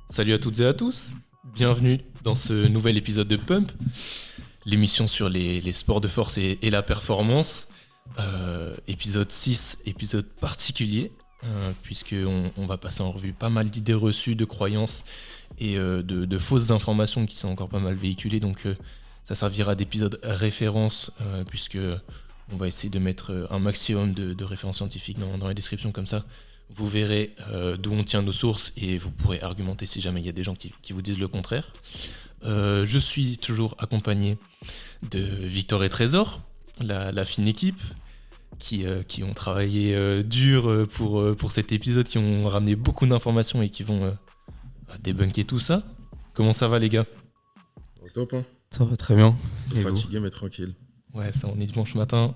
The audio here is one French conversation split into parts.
Salut à toutes et à tous, bienvenue dans ce nouvel épisode de Pump, l'émission sur les sports de force et la performance. Épisode 6, épisode particulier, puisqu'on va passer en revue pas mal d'idées reçues, de croyances et de fausses informations qui sont encore pas mal véhiculées. Donc ça servira d'épisode référence, puisque on va essayer de mettre un maximum de références scientifiques dans la description, comme ça. Vous verrez d'où on tient nos sources et vous pourrez argumenter si jamais il y a des gens qui vous disent le contraire. Je suis toujours accompagné de Victor et Trésor, la fine équipe, qui ont travaillé dur pour cet épisode, qui ont ramené beaucoup d'informations et qui vont débunker tout ça. Comment ça va, les gars ? Au top, hein. Ça va très bien. Fatigué mais tranquille. Ouais, ça, on est dimanche matin.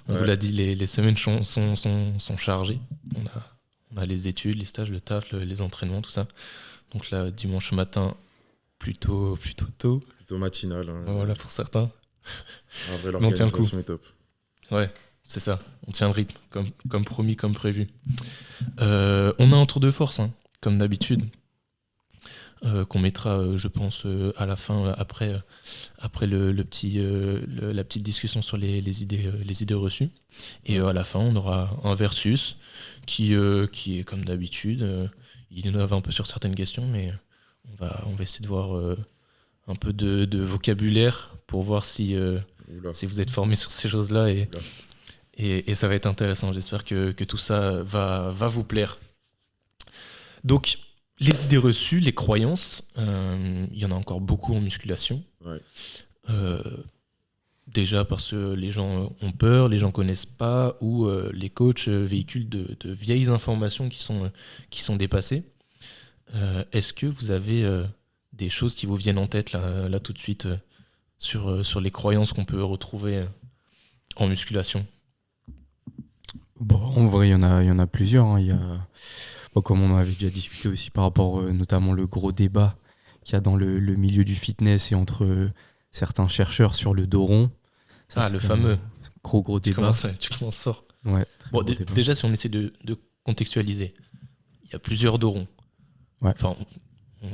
On vous l'a dit, les semaines sont chargées. On a les études, les stages, le taf, les entraînements, tout ça. Donc là, dimanche matin, plutôt tôt. Plutôt matinal. Hein. Voilà, pour certains. En vrai, Mais on tient le coup. l'organisation est top. Ouais, c'est ça. On tient le rythme, comme promis, comme prévu. On a un tour de force, hein, comme d'habitude, qu'on mettra, je pense, à la fin, après la petite discussion sur les idées reçues. Et à la fin, on aura un versus qui est comme d'habitude. Il innove un peu sur certaines questions, mais on va essayer de voir un peu de vocabulaire pour voir si vous êtes formés sur ces choses-là. Et ça va être intéressant. J'espère que tout ça va vous plaire. Donc, les idées reçues, les croyances, il y en a encore beaucoup en musculation. Ouais. Déjà parce que les gens ont peur, les gens connaissent pas, ou les coachs véhiculent de vieilles informations qui sont dépassées. Est-ce que vous avez des choses qui vous viennent en tête là tout de suite sur les croyances qu'on peut retrouver en musculation ? Bon, en vrai, il y en a plusieurs. Hein. Il y a, comme on avait déjà discuté aussi par rapport notamment le gros débat qu'il y a dans le milieu du fitness et entre certains chercheurs sur le dos rond. Ça, le fameux gros débat. Tu commences fort. Ouais, bon, déjà, si on essaie de contextualiser, il y a plusieurs dos ronds. Ouais. Enfin,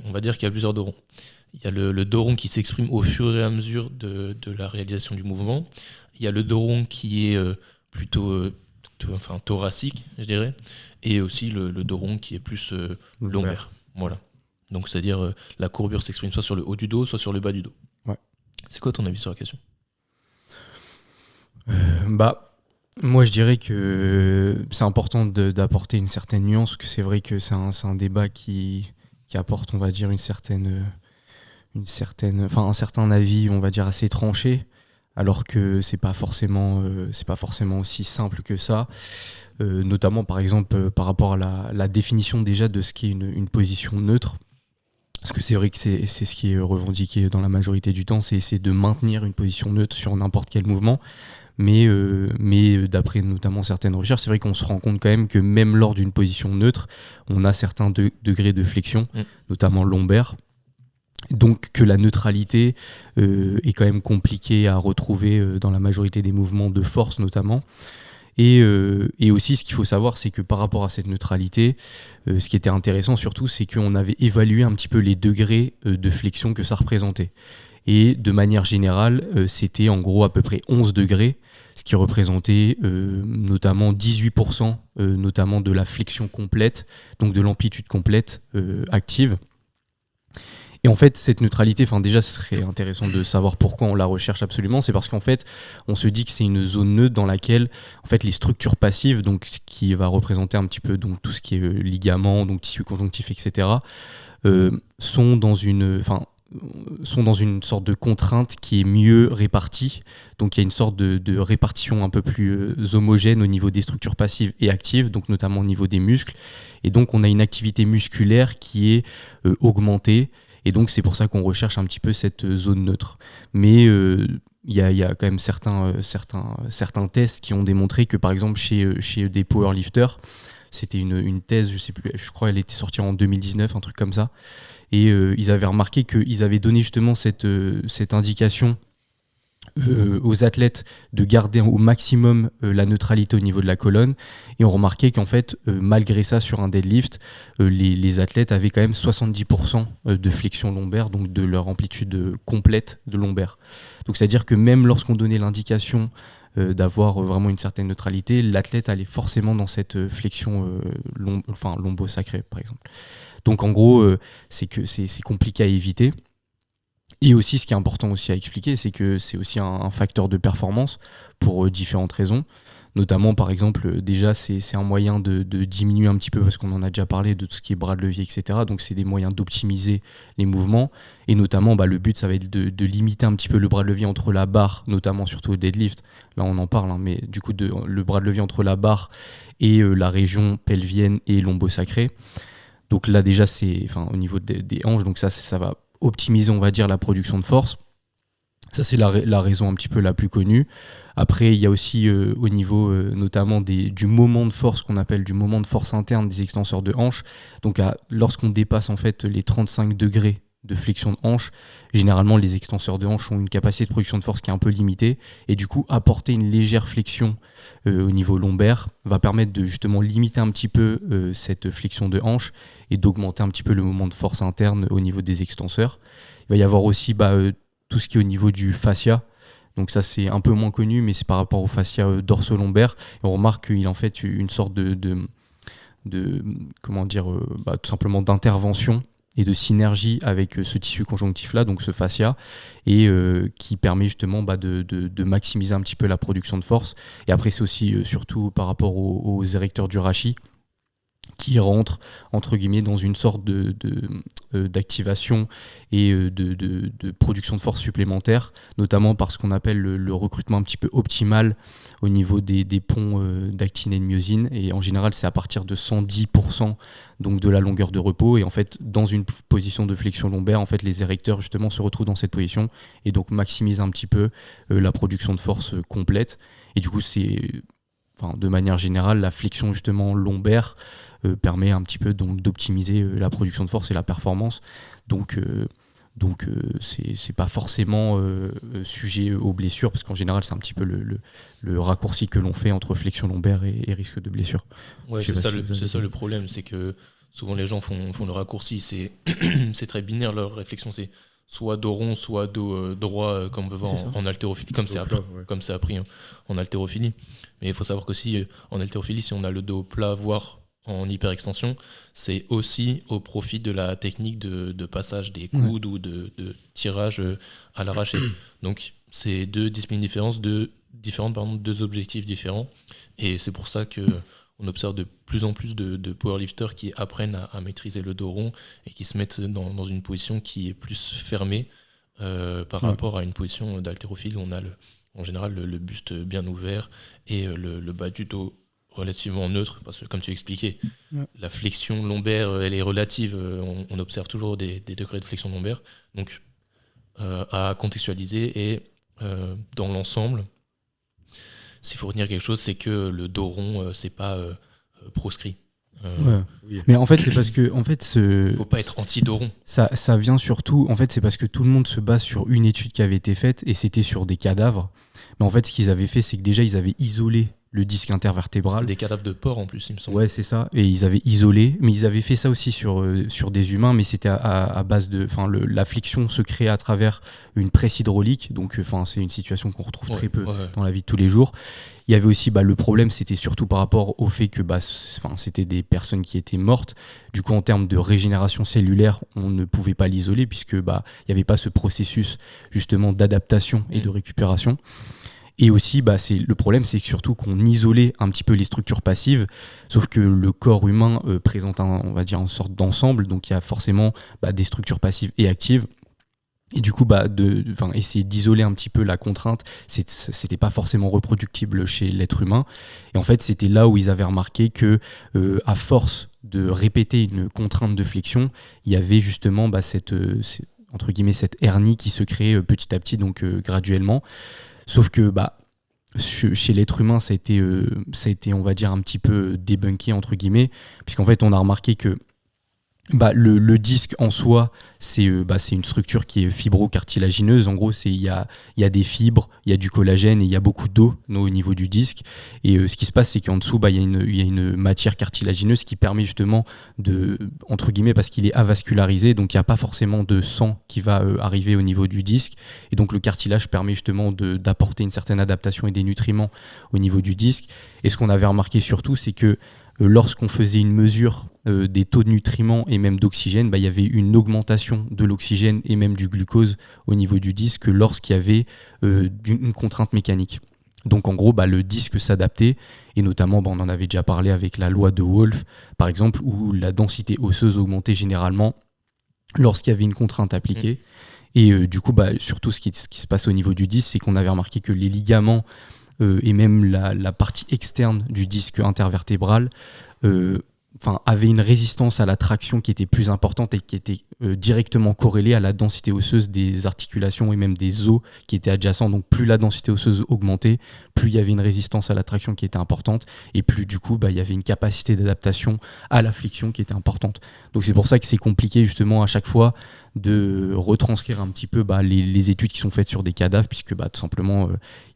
on va dire qu'il y a plusieurs dos ronds. Il y a le dos rond qui s'exprime au fur et à mesure de la réalisation du mouvement. Il y a le dos rond qui est plutôt thoracique, je dirais. Et aussi le dos rond qui est plus lombaire. Voilà. Donc, c'est-à-dire la courbure s'exprime soit sur le haut du dos, soit sur le bas du dos. Ouais. C'est quoi ton avis sur la question ? Moi je dirais que c'est important d'apporter une certaine nuance, parce que c'est vrai que c'est un débat qui apporte, on va dire, un certain avis, on va dire, assez tranché, alors que c'est pas forcément aussi simple que ça, notamment par exemple par rapport à la définition déjà de ce qu'est une position neutre. Parce que c'est vrai que c'est ce qui est revendiqué dans la majorité du temps, c'est essayer de maintenir une position neutre sur n'importe quel mouvement. Mais d'après notamment certaines recherches, c'est vrai qu'on se rend compte quand même que même lors d'une position neutre, on a certains degrés de flexion, notamment lombaire. Donc que la neutralité est quand même compliquée à retrouver dans la majorité des mouvements de force notamment. Et aussi, ce qu'il faut savoir, c'est que par rapport à cette neutralité, ce qui était intéressant surtout, c'est qu'on avait évalué un petit peu les degrés de flexion que ça représentait. Et de manière générale, c'était en gros à peu près 11 degrés, ce qui représentait notamment 18% notamment de la flexion complète, donc de l'amplitude complète active. Et en fait, cette neutralité, déjà, ce serait intéressant de savoir pourquoi on la recherche absolument. C'est parce qu'en fait, on se dit que c'est une zone neutre dans laquelle, en fait, les structures passives, donc qui va représenter un petit peu donc tout ce qui est ligaments, donc tissu conjonctif, etc., sont dans une sorte de contrainte qui est mieux répartie. Donc il y a une sorte de répartition un peu plus homogène au niveau des structures passives et actives, donc notamment au niveau des muscles. Et donc on a une activité musculaire qui est augmentée. Et donc c'est pour ça qu'on recherche un petit peu cette zone neutre. Mais il y a quand même certains tests qui ont démontré que par exemple chez des powerlifters, C'était une thèse, je sais plus, je crois elle était sortie en 2019, un truc comme ça. Et ils avaient remarqué qu'ils avaient donné justement cette indication aux athlètes de garder au maximum la neutralité au niveau de la colonne, et on remarquait qu'en fait malgré ça sur un deadlift les athlètes avaient quand même 70% de flexion lombaire, donc de leur amplitude complète de lombaire. Donc c'est à dire que même lorsqu'on donnait l'indication d'avoir vraiment une certaine neutralité, l'athlète allait forcément dans cette flexion lombo-sacrée par exemple. Donc en gros c'est que c'est compliqué à éviter. Et aussi, ce qui est important aussi à expliquer, c'est que c'est aussi un facteur de performance pour différentes raisons. Notamment, par exemple, déjà, c'est un moyen de diminuer un petit peu, parce qu'on en a déjà parlé, de tout ce qui est bras de levier, etc. Donc, c'est des moyens d'optimiser les mouvements. Et notamment, le but, ça va être de limiter un petit peu le bras de levier entre la barre, notamment surtout au deadlift. Là, on en parle, hein, mais du coup, le bras de levier entre la barre et la région pelvienne et lombo-sacrée. Donc là, déjà, c'est au niveau des hanches, donc ça va optimiser, on va dire, la production de force. Ça, c'est la raison un petit peu la plus connue. Après, il y a aussi au niveau notamment du moment de force, qu'on appelle du moment de force interne des extenseurs de hanche. Donc lorsqu'on dépasse en fait les 35 degrés de flexion de hanche, généralement les extenseurs de hanche ont une capacité de production de force qui est un peu limitée, et du coup apporter une légère flexion au niveau lombaire va permettre de justement limiter un petit peu cette flexion de hanche et d'augmenter un petit peu le moment de force interne au niveau des extenseurs. Il va y avoir aussi tout ce qui est au niveau du fascia. Donc ça c'est un peu moins connu, mais c'est par rapport au fascia dorso-lombaire. Et on remarque qu'il a en fait une sorte de comment dire, tout simplement d'intervention et de synergie avec ce tissu conjonctif là, donc ce fascia, et qui permet justement de maximiser un petit peu la production de force. Et après c'est aussi surtout par rapport aux érecteurs du rachis, qui rentrent entre guillemets dans une sorte d'activation et de production de force supplémentaire, notamment par ce qu'on appelle le recrutement un petit peu optimal au niveau des ponts d'actine et de myosine, et en général c'est à partir de 110% donc de la longueur de repos, et en fait dans une position de flexion lombaire, en fait les érecteurs justement se retrouvent dans cette position et donc maximisent un petit peu la production de force complète. Et du coup c'est de manière générale, la flexion justement lombaire permet un petit peu donc d'optimiser la production de force et la performance. Donc c'est pas forcément sujet aux blessures, parce qu'en général c'est un petit peu le raccourci que l'on fait entre flexion lombaire et risque de blessure. Ouais, c'est ça le problème, c'est que souvent les gens font le raccourci, c'est très binaire leur réflexion, c'est soit dos rond, soit dos droit, comme on peut voir en haltérophilie, comme c'est appris en haltérophilie. Mais il faut savoir qu'aussi en haltérophilie, si on a le dos plat, voire en hyperextension, c'est aussi au profit de la technique de passage des coudes ou de tirage à l'arraché. Donc c'est deux disciplines différentes, deux objectifs différents. Et c'est pour ça qu'on observe de plus en plus de powerlifters qui apprennent à maîtriser le dos rond et qui se mettent dans une position qui est plus fermée par rapport à une position d'haltérophile où on a en général le buste bien ouvert et le bas du dos relativement neutre, parce que comme tu expliquais, la flexion lombaire elle est relative, on observe toujours des degrés de flexion lombaire, donc à contextualiser. Et dans l'ensemble, s'il faut retenir quelque chose, c'est que le dos rond c'est pas proscrit. Oui. Mais en fait c'est parce que faut pas être anti-dos rond. Ça vient surtout, en fait c'est parce que tout le monde se base sur une étude qui avait été faite, et c'était sur des cadavres. Mais en fait ce qu'ils avaient fait, c'est que déjà ils avaient isolé le disque intervertébral. C'était des cadavres de porc en plus, il me semble. Ouais, c'est ça. Et ils avaient isolé, mais ils avaient fait ça aussi sur des humains, mais c'était à base de. La flexion se crée à travers une presse hydraulique, donc c'est une situation qu'on retrouve très peu dans la vie de tous les jours. Il y avait aussi le problème, c'était surtout par rapport au fait que c'était des personnes qui étaient mortes. Du coup, en termes de régénération cellulaire, on ne pouvait pas l'isoler, puisque il n'y avait pas ce processus justement d'adaptation et de récupération. Et aussi, le problème, c'est que surtout qu'on isolait un petit peu les structures passives, sauf que le corps humain présente on va dire une sorte d'ensemble, donc il y a forcément des structures passives et actives. Et du coup, essayer d'isoler un petit peu la contrainte, c'était pas forcément reproductible chez l'être humain. Et en fait, c'était là où ils avaient remarqué que, à force de répéter une contrainte de flexion, il y avait justement cette hernie qui se créait petit à petit, donc graduellement. Sauf que chez l'être humain, ça a été, on va dire, un petit peu débunké, entre guillemets, puisqu'en fait, on a remarqué que le disque en soi, c'est une structure qui est fibro-cartilagineuse. En gros, il y a des fibres, il y a du collagène et il y a beaucoup d'eau au niveau du disque. Et ce qui se passe, c'est qu'en dessous, il y a une matière cartilagineuse qui permet justement entre guillemets, parce qu'il est avascularisé, donc il n'y a pas forcément de sang qui va arriver au niveau du disque. Et donc le cartilage permet justement d'apporter une certaine adaptation et des nutriments au niveau du disque. Et ce qu'on avait remarqué surtout, c'est que lorsqu'on faisait une mesure des taux de nutriments et même d'oxygène, il y avait une augmentation de l'oxygène et même du glucose au niveau du disque lorsqu'il y avait une contrainte mécanique. Donc en gros, le disque s'adaptait, et notamment, on en avait déjà parlé avec la loi de Wolff, par exemple, où la densité osseuse augmentait généralement lorsqu'il y avait une contrainte appliquée. Et du coup, surtout ce qui se passe au niveau du disque, c'est qu'on avait remarqué que les ligaments et même la partie externe du disque intervertébral avait une résistance à la traction qui était plus importante et qui était directement corrélée à la densité osseuse des articulations et même des os qui étaient adjacents. Donc plus la densité osseuse augmentait, plus il y avait une résistance à la traction qui était importante, et plus du coup il y avait une capacité d'adaptation à la flexion qui était importante. Donc c'est pour ça que c'est compliqué justement à chaque fois de retranscrire un petit peu les études qui sont faites sur des cadavres, puisque tout simplement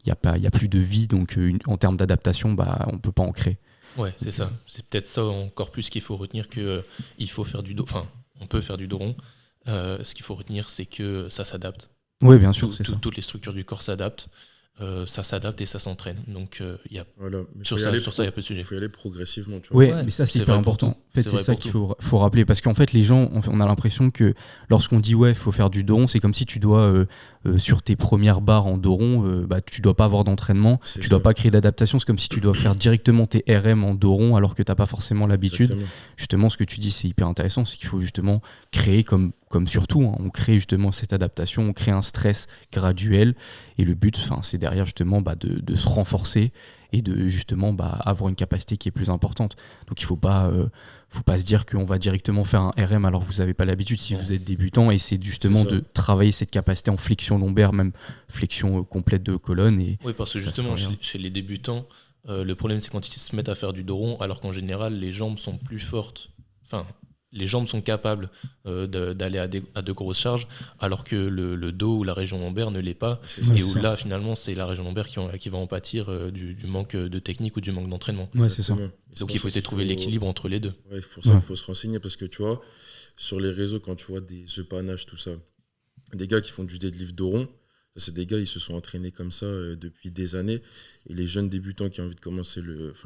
il n'y a plus de vie, donc en termes d'adaptation on ne peut pas en créer. Ouais, c'est ça. C'est peut-être ça encore plus qu'il faut retenir, que il faut faire du dos. Enfin, on peut faire du dos rond. Ce qu'il faut retenir, c'est que ça s'adapte. Oui, bien sûr, c'est ça. Toutes les structures du corps s'adaptent. Ça s'adapte et ça s'entraîne. Donc, sur ça, il n'y a pas de sujet. Il faut y aller progressivement. Tu vois. Oui, mais ça, c'est hyper important. En fait, c'est ça qu'il faut rappeler. Parce qu'en fait, les gens, on a l'impression que lorsqu'on dit il faut faire du dos rond, c'est comme si tu dois, sur tes premières barres en dos rond, tu dois pas avoir d'entraînement, tu dois pas créer d'adaptation. C'est comme si tu dois faire directement tes RM en dos rond alors que tu n'as pas forcément l'habitude. Exactement. Justement, ce que tu dis, c'est hyper intéressant. C'est qu'il faut justement créer, comme surtout, on crée justement cette adaptation, on crée un stress graduel. Et le but, c'est derrière justement de se renforcer et de justement avoir une capacité qui est plus importante. Donc il faut pas se dire qu'on va directement faire un RM alors que vous n'avez pas l'habitude. Si vous êtes débutant, et c'est justement de travailler cette capacité en flexion lombaire, même flexion complète de colonne. Oui, parce que justement chez les débutants, le problème c'est quand ils se mettent à faire du dos rond, alors qu'en général les jambes sont plus fortes. Enfin, les jambes sont capables d'aller à de grosses charges, alors que le dos ou la région lombaire ne l'est pas. Là, finalement, c'est la région lombaire qui va en pâtir du manque de technique ou du manque d'entraînement. Ouais, c'est ça. Donc il faut essayer de trouver l'équilibre entre les deux. Ouais, pour ça, il faut se renseigner, parce que tu vois, sur les réseaux, quand tu vois des panaches, tout ça, des gars qui font du deadlift dos rond, c'est des gars, ils se sont entraînés comme ça depuis des années. Et les jeunes débutants qui ont envie de commencer,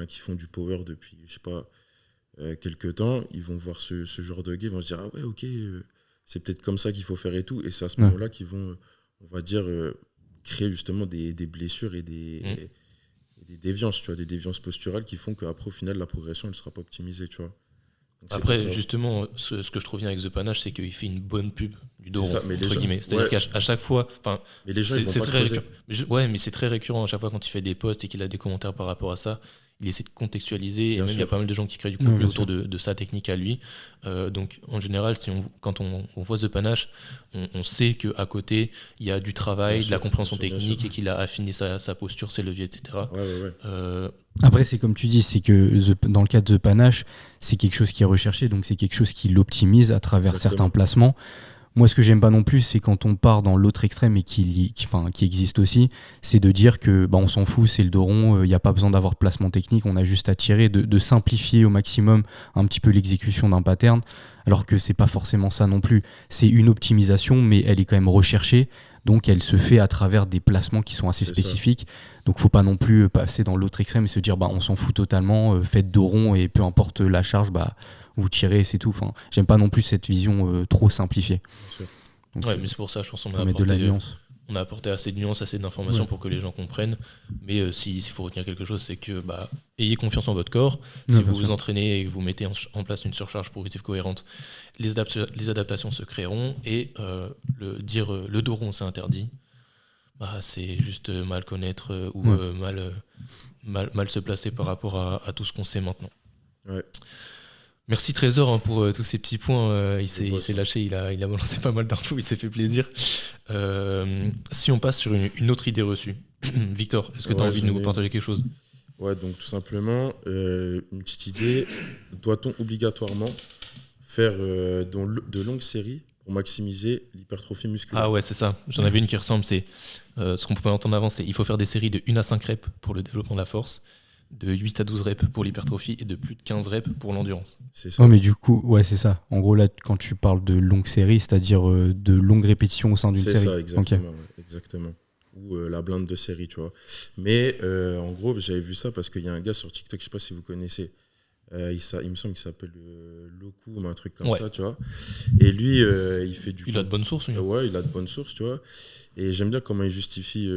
qui font du power depuis, je sais pas, quelques temps, ils vont voir ce genre de gars, ils vont se dire ah ouais, ok, c'est peut-être comme ça qu'il faut faire et tout. Et c'est à ce moment-là qu'ils vont, on va dire, créer justement des blessures et des déviances, tu vois, des déviances posturales qui font qu'après, au final, la progression, elle ne sera pas optimisée, tu vois. Donc, après, justement, ce que je trouve bien avec The Panache, c'est qu'il fait une bonne pub du dos rond, entre guillemets. C'est-à-dire qu'à chaque fois... Mais les gens, ils vont pas creuser. Mais c'est très récurrent à chaque fois quand il fait des posts et qu'il a des commentaires par rapport à ça. Il essaie de contextualiser, et même il y a pas mal de gens qui créent du contenu autour de sa technique à lui. Donc en général, quand on voit The Panache, on sait qu'à côté, il y a du travail, de la compréhension technique, et qu'il a affiné sa posture, ses leviers, etc. Après, c'est comme tu dis, c'est que dans le cas de The Panache, c'est quelque chose qui est recherché, donc c'est quelque chose qui l'optimise à travers certains placements. Moi, ce que j'aime pas non plus, c'est quand on part dans l'autre extrême et qui existe aussi, c'est de dire que on s'en fout, c'est le dos rond, il n'y a pas besoin d'avoir de placement technique, on a juste à tirer, de simplifier au maximum un petit peu l'exécution d'un pattern, alors que c'est pas forcément ça non plus. C'est une optimisation, mais elle est quand même recherchée, donc elle se fait à travers des placements qui sont assez spécifiques. Donc faut pas non plus passer dans l'autre extrême et se dire on s'en fout totalement, faites dos rond et peu importe la charge, vous tirez, c'est tout. Enfin, j'aime pas non plus cette vision trop simplifiée. Donc, mais c'est pour ça, je pense qu'on a apporté assez de nuances, assez d'informations pour que les gens comprennent. Mais s'il faut retenir quelque chose, c'est que ayez confiance en votre corps. Si vous vous entraînez et que vous mettez en place une surcharge progressive cohérente, les adaptations se créeront. Et le dos rond, c'est interdit. C'est juste mal connaître ou mal se placer par rapport à tout ce qu'on sait maintenant. Ouais. Merci Trésor pour tous ces petits points. Il s'est lâché, il a balancé pas mal d'infos, il s'est fait plaisir. Si on passe sur une autre idée reçue, Victor, est-ce que tu as Ouais, envie de j'en nous ai partager quelque chose? Ouais, donc tout simplement, une petite idée, doit-on obligatoirement faire de longues séries pour maximiser l'hypertrophie musculaire? Ah ouais, c'est ça. J'en avais une qui ressemble, c'est ce qu'on pouvait entendre avant, c'est il faut faire des séries de 1 à 5 reps pour le développement de la force, de 8 à 12 reps pour l'hypertrophie et de plus de 15 reps pour l'endurance. C'est ça. Ouais, mais du coup, ouais, c'est ça. En gros, là, quand tu parles de longue série, c'est-à-dire de longues répétitions au sein d'une C'est série. ça, exactement. Ok. Ouais, exactement. Ou la blinde de série, tu vois. Mais en gros, j'avais vu ça parce qu'il y a un gars sur TikTok, je sais pas si vous connaissez. Il me semble qu'il s'appelle Loku ou un truc comme ça, tu vois. Et lui, il fait du. Il a de bonnes sources, lui. Ouais, il a de bonnes sources, tu vois. Et j'aime bien comment il justifie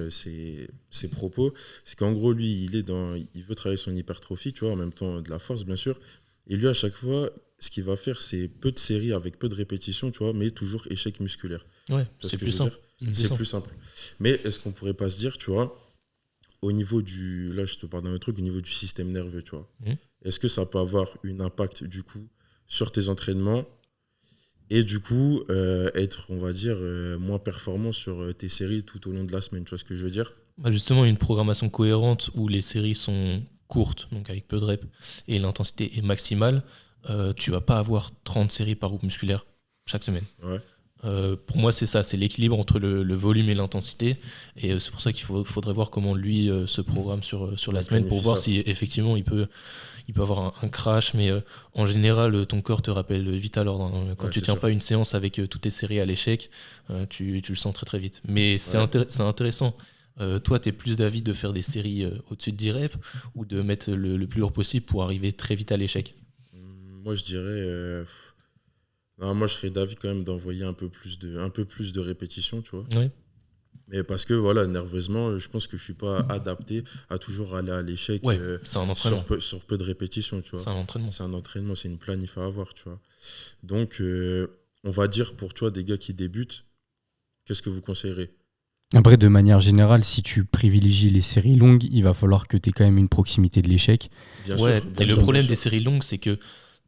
ses propos. C'est qu'en gros, lui, il veut travailler son hypertrophie, tu vois, en même temps de la force, bien sûr. Et lui, à chaque fois, ce qu'il va faire, c'est peu de séries avec peu de répétitions, tu vois, mais toujours échec musculaire. Ouais, Tu vois ce c'est que plus je veux simple. dire C'est plus simple. Mais est-ce qu'on pourrait pas se dire, tu vois, au niveau du. Là, je te parle d'un autre truc, au niveau du système nerveux, tu vois. Est-ce que ça peut avoir un impact, du coup, sur tes entraînements et du coup, être, on va dire, moins performant sur tes séries tout au long de la semaine, tu vois ce que je veux dire? Bah justement, une programmation cohérente où les séries sont courtes, donc avec peu de reps, et l'intensité est maximale, tu vas pas avoir 30 séries par groupe musculaire chaque semaine. Ouais. Pour moi, c'est ça, c'est l'équilibre entre le volume et l'intensité. Et c'est pour ça qu'il faudrait voir comment lui se programme sur la semaine pour planifie voir ça. si effectivement il peut avoir un crash. Mais en général, ton corps te rappelle vite à l'ordre, hein. Quand Ouais, tu c'est tiens sûr. pas une séance avec toutes tes séries à l'échec, tu le sens très très vite. Mais c'est Ouais. c'est intéressant. Toi, tu es plus d'avis de faire des séries au-dessus de 10 reps ou de mettre le plus lourd possible pour arriver très vite à l'échec? Moi, je dirais. Non, moi, je serais d'avis quand même d'envoyer un peu plus de répétitions, tu vois. Oui, Mais parce que, voilà, nerveusement, je pense que je suis pas adapté à toujours aller à l'échec ouais, c'est un entraînement. sur peu de répétitions, tu vois. C'est un entraînement. C'est un entraînement, c'est une planif à avoir, tu vois. Donc, on va dire pour, tu vois, des gars qui débutent, qu'est-ce que vous conseillerez? Après, de manière générale, si tu privilégies les séries longues, il va falloir que tu aies quand même une proximité de l'échec. Bien Ouais, sûr, et bien le sûr, problème bien des sûr. séries longues, c'est que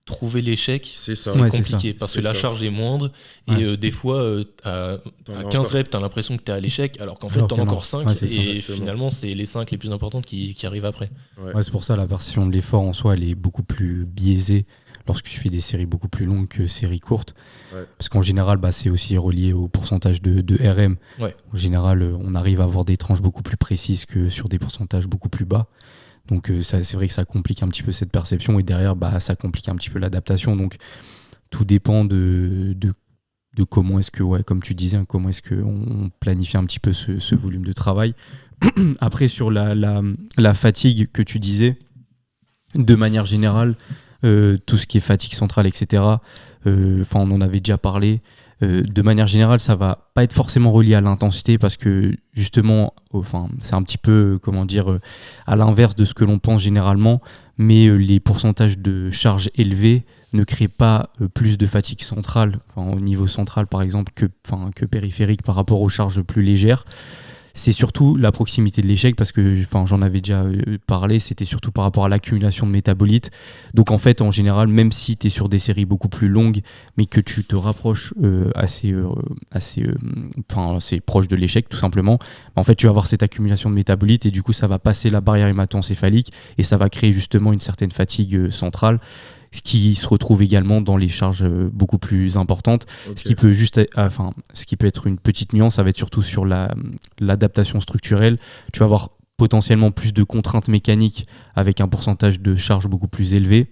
trouver l'échec, C'est ça. c'est Ouais, c'est compliqué ça. parce C'est que la ça. charge est moindre et Ouais. des fois, à T'en as 15 encore. reps, tu as l'impression que tu es à l'échec alors qu'en fait, Alors tu en que as non. encore 5 Ouais, c'est ça. et Exactement. finalement, c'est les 5 les plus importantes qui arrivent après. Ouais. Ouais, c'est pour ça la perception de l'effort en soi, elle est beaucoup plus biaisée lorsque tu fais des séries beaucoup plus longues que séries courtes. Ouais. Parce qu'en général, c'est aussi relié au pourcentage de RM. Ouais. En général, on arrive à avoir des tranches beaucoup plus précises que sur des pourcentages beaucoup plus bas. Donc c'est vrai que ça complique un petit peu cette perception et derrière, ça complique un petit peu l'adaptation. Donc tout dépend de comment est-ce que, ouais, comme tu disais, comment est-ce qu'on planifie un petit peu ce volume de travail. Après, sur la fatigue que tu disais, de manière générale, tout ce qui est fatigue centrale, etc., on en avait déjà parlé. De manière générale, ça va pas être forcément relié à l'intensité parce que justement, c'est un petit peu, à l'inverse de ce que l'on pense généralement, mais les pourcentages de charge élevés ne créent pas plus de fatigue centrale, au niveau central par exemple, que périphérique par rapport aux charges plus légères. C'est surtout la proximité de l'échec parce que j'en avais déjà parlé, c'était surtout par rapport à l'accumulation de métabolites. Donc en fait, en général, même si tu es sur des séries beaucoup plus longues, mais que tu te rapproches assez proche de l'échec tout simplement, en fait tu vas avoir cette accumulation de métabolites et du coup ça va passer la barrière hémato-encéphalique et ça va créer justement une certaine fatigue centrale, ce qui se retrouve également dans les charges beaucoup plus importantes. Ok. Ce qui peut être une petite nuance, ça va être surtout sur l'adaptation structurelle. Tu vas avoir potentiellement plus de contraintes mécaniques avec un pourcentage de charge beaucoup plus élevé.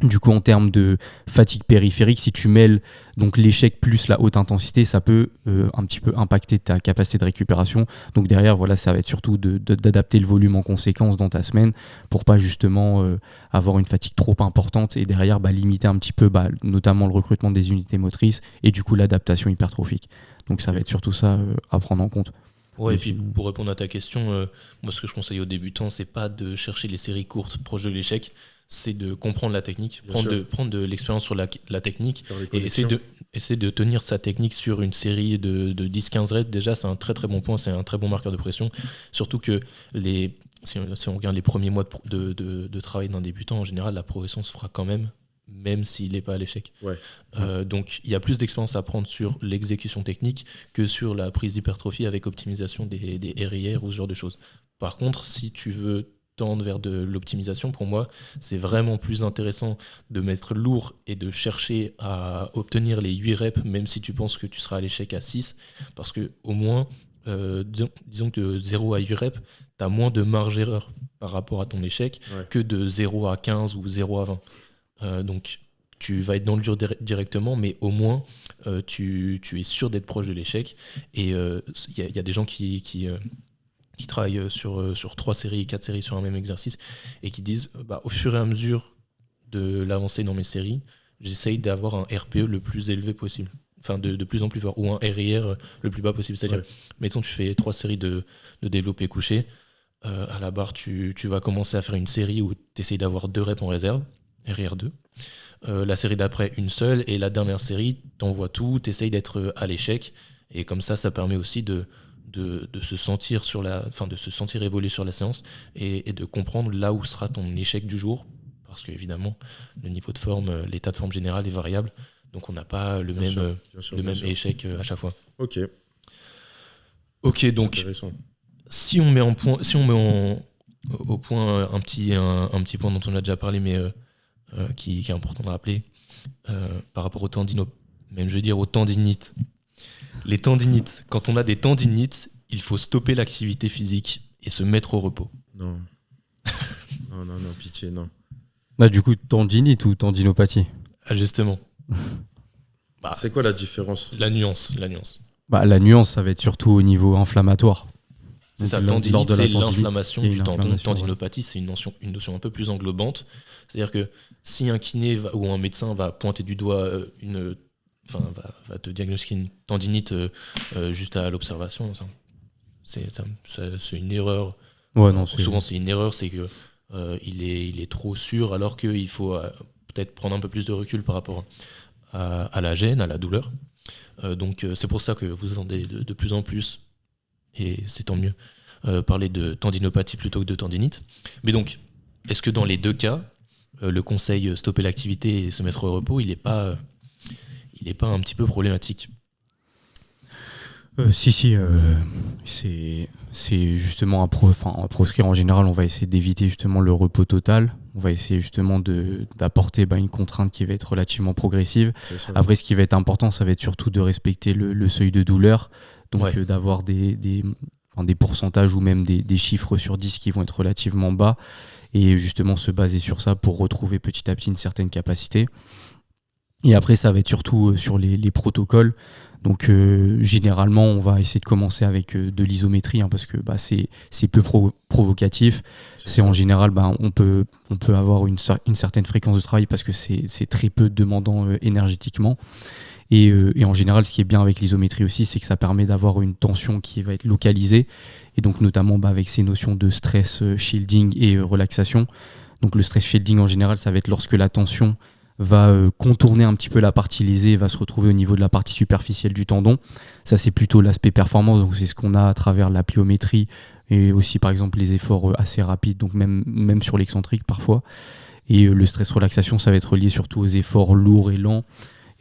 Du coup, en termes de fatigue périphérique, si tu mêles donc l'échec plus la haute intensité, ça peut un petit peu impacter ta capacité de récupération. Donc derrière, voilà, ça va être surtout d'adapter le volume en conséquence dans ta semaine pour pas justement avoir une fatigue trop importante et derrière limiter un petit peu notamment le recrutement des unités motrices et du coup l'adaptation hypertrophique. Donc ça va être surtout ça à prendre en compte. Ouais, Mais et puis sinon- pour répondre à ta question, moi ce que je conseille aux débutants, c'est pas de chercher les séries courtes proches de l'échec, c'est de comprendre la technique, Bien sûr. prendre de l'expérience sur la technique Faire les et essayer connexions. essayer de tenir sa technique sur une série de 10-15 reps. Déjà, c'est un très très bon point, c'est un très bon marqueur de pression. Surtout que si on regarde les premiers mois de travail d'un débutant, en général, la progression se fera quand même même s'il n'est pas à l'échec. Ouais. Donc il y a plus d'expérience à prendre sur l'exécution technique que sur la prise d'hypertrophie avec optimisation des RIR ou ce genre de choses. Par contre, si tu veux tendre vers de l'optimisation, pour moi, c'est vraiment plus intéressant de mettre lourd et de chercher à obtenir les 8 reps, même si tu penses que tu seras à l'échec à 6, parce que au moins, disons que de 0 à 8 reps, tu as moins de marge d'erreur par rapport à ton échec que de 0 à 15 ou 0 à 20. Donc, tu vas être dans le dur directement, mais au moins, tu es sûr d'être proche de l'échec. Et il y a des gens qui travaillent sur 3 séries, 4 séries sur un même exercice et qui disent au fur et à mesure de l'avancée dans mes séries, j'essaye d'avoir un RPE le plus élevé possible, enfin de plus en plus fort, ou un RIR le plus bas possible. C'est-à-dire, mettons, tu fais 3 séries de développé couché, à la barre, tu vas commencer à faire une série où tu essayes d'avoir 2 reps en réserve, RIR 2. La série d'après, une seule, et la dernière série, t'envoies tout, t'essayes d'être à l'échec, et comme ça permet aussi de se sentir de se sentir évoluer sur la séance et de comprendre là où sera ton échec du jour, parce qu'évidemment le niveau de forme, l'état de forme général est variable, donc on n'a pas le même échec à chaque fois. Ok, Donc intéressant. si on met au point un petit point dont on a déjà parlé, mais qui est important de rappeler, par rapport aux aux tendinites. Les tendinites, quand on a des tendinites, il faut stopper l'activité physique et se mettre au repos. Non, pitié, non. Du coup, tendinite ou tendinopathie? Justement. C'est quoi la différence? La nuance. La nuance, ça va être surtout au niveau inflammatoire. C'est ça, tendinite, c'est l'inflammation du tendon. Tendinopathie, c'est une notion un peu plus englobante. C'est-à-dire que si un kiné ou un médecin va pointer du doigt va te diagnostiquer une tendinite juste à l'observation, c'est une erreur. Souvent, c'est une erreur, c'est que il est trop sûr, alors qu'il faut peut-être prendre un peu plus de recul par rapport à la gêne, à la douleur. Donc, c'est pour ça que vous entendez de plus en plus, et c'est tant mieux, parler de tendinopathie plutôt que de tendinite. Mais donc, est-ce que dans les deux cas, le conseil stopper l'activité et se mettre au repos, il n'est pas un petit peu problématique? Si, c'est justement à proscrire. En général, on va essayer d'éviter justement le repos total. On va essayer justement d'apporter une contrainte qui va être relativement progressive. Après, ce qui va être important, ça va être surtout de respecter le seuil de douleur. Donc d'avoir des pourcentages ou même des chiffres sur 10 qui vont être relativement bas. Et justement se baser sur ça pour retrouver petit à petit une certaine capacité. Et après, ça va être surtout sur les protocoles. Donc généralement, on va essayer de commencer avec de l'isométrie, parce que c'est peu provocatif. En général, on peut avoir une certaine fréquence de travail parce que c'est très peu demandant énergétiquement. Et en général, ce qui est bien avec l'isométrie aussi, c'est que ça permet d'avoir une tension qui va être localisée. Et donc notamment avec ces notions de stress shielding et relaxation. Donc le stress shielding, en général, ça va être lorsque la tension va contourner un petit peu la partie lésée et va se retrouver au niveau de la partie superficielle du tendon. Ça, c'est plutôt l'aspect performance, donc c'est ce qu'on a à travers la pliométrie et aussi par exemple les efforts assez rapides, donc même sur l'excentrique parfois. Et le stress relaxation, ça va être lié surtout aux efforts lourds et lents,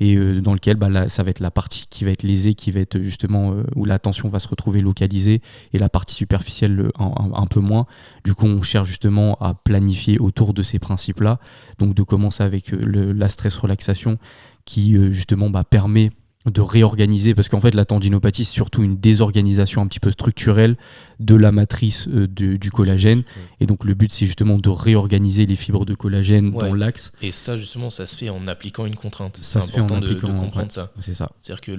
et dans lequel ça va être la partie qui va être lésée, qui va être justement où la tension va se retrouver localisée, et la partie superficielle un peu moins. Du coup, on cherche justement à planifier autour de ces principes-là, donc de commencer avec la stress relaxation qui justement permet de réorganiser, parce qu'en fait la tendinopathie c'est surtout une désorganisation un petit peu structurelle de la matrice du collagène, et donc le but c'est justement de réorganiser les fibres de collagène dans l'axe. Et ça justement ça se fait en appliquant une contrainte. Ça c'est se fait en important appliquant, de comprendre ça. C'est ça. C'est-à-dire que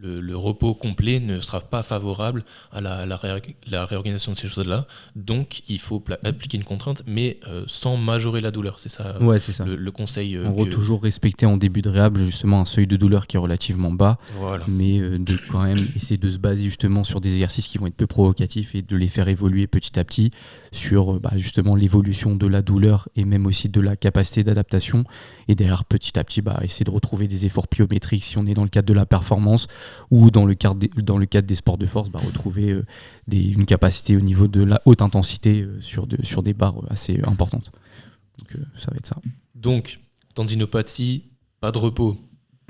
le repos complet ne sera pas favorable à la réorganisation de ces choses-là, donc il faut appliquer une contrainte, mais sans majorer la douleur, c'est ça, c'est ça. Le conseil. En gros, toujours respecter en début de réhab justement un seuil de douleur qui est relativement bas, mais de quand même essayer de se baser justement sur des exercices qui vont être peu provocatifs et de les faire évoluer petit à petit sur justement l'évolution de la douleur et même aussi de la capacité d'adaptation, et derrière petit à petit essayer de retrouver des efforts pliométriques si on est dans le cadre de la performance, ou dans le cadre des sports de force, retrouver une capacité au niveau de la haute intensité sur des barres assez importantes. Donc ça va être ça. Donc tendinopathie, pas de repos.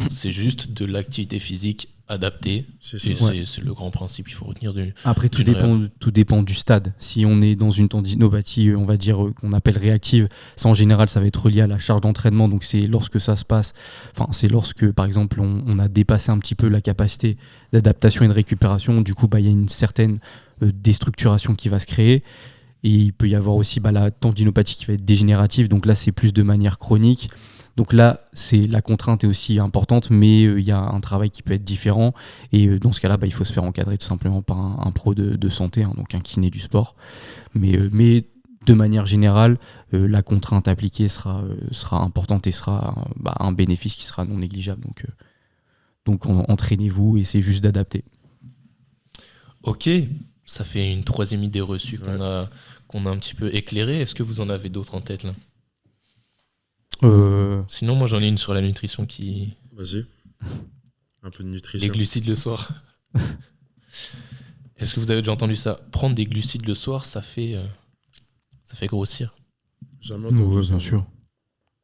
C'est juste de l'activité physique adaptée. C'est Et ça. c'est le grand principe qu'il faut retenir du. Après, tout D'une dépend du stade. Si on est dans une tendinopathie, on va dire, qu'on appelle réactive, ça en général, ça va être relié à la charge d'entraînement. Donc, c'est lorsque ça se passe, c'est lorsque, par exemple, on a dépassé un petit peu la capacité d'adaptation et de récupération. Du coup, il y a une certaine déstructuration qui va se créer. Et il peut y avoir aussi la tendinopathie qui va être dégénérative. Donc là, c'est plus de manière chronique. Donc là, la contrainte est aussi importante, mais il y a un travail qui peut être différent. Et dans ce cas-là, il faut se faire encadrer tout simplement par un pro de santé, donc un kiné du sport. Mais de manière générale, la contrainte appliquée sera importante et sera un bénéfice qui sera non négligeable. Donc entraînez-vous et c'est juste d'adapter. Ok, ça fait une troisième idée reçue qu'on a un petit peu éclairée. Est-ce que vous en avez d'autres en tête là ? Sinon, moi j'en ai une sur la nutrition qui. Vas-y. Un peu de nutrition. Les glucides le soir. Est-ce que vous avez déjà entendu ça ? Prendre des glucides le soir, ça fait grossir. Jamais entendu ça. Bien sûr.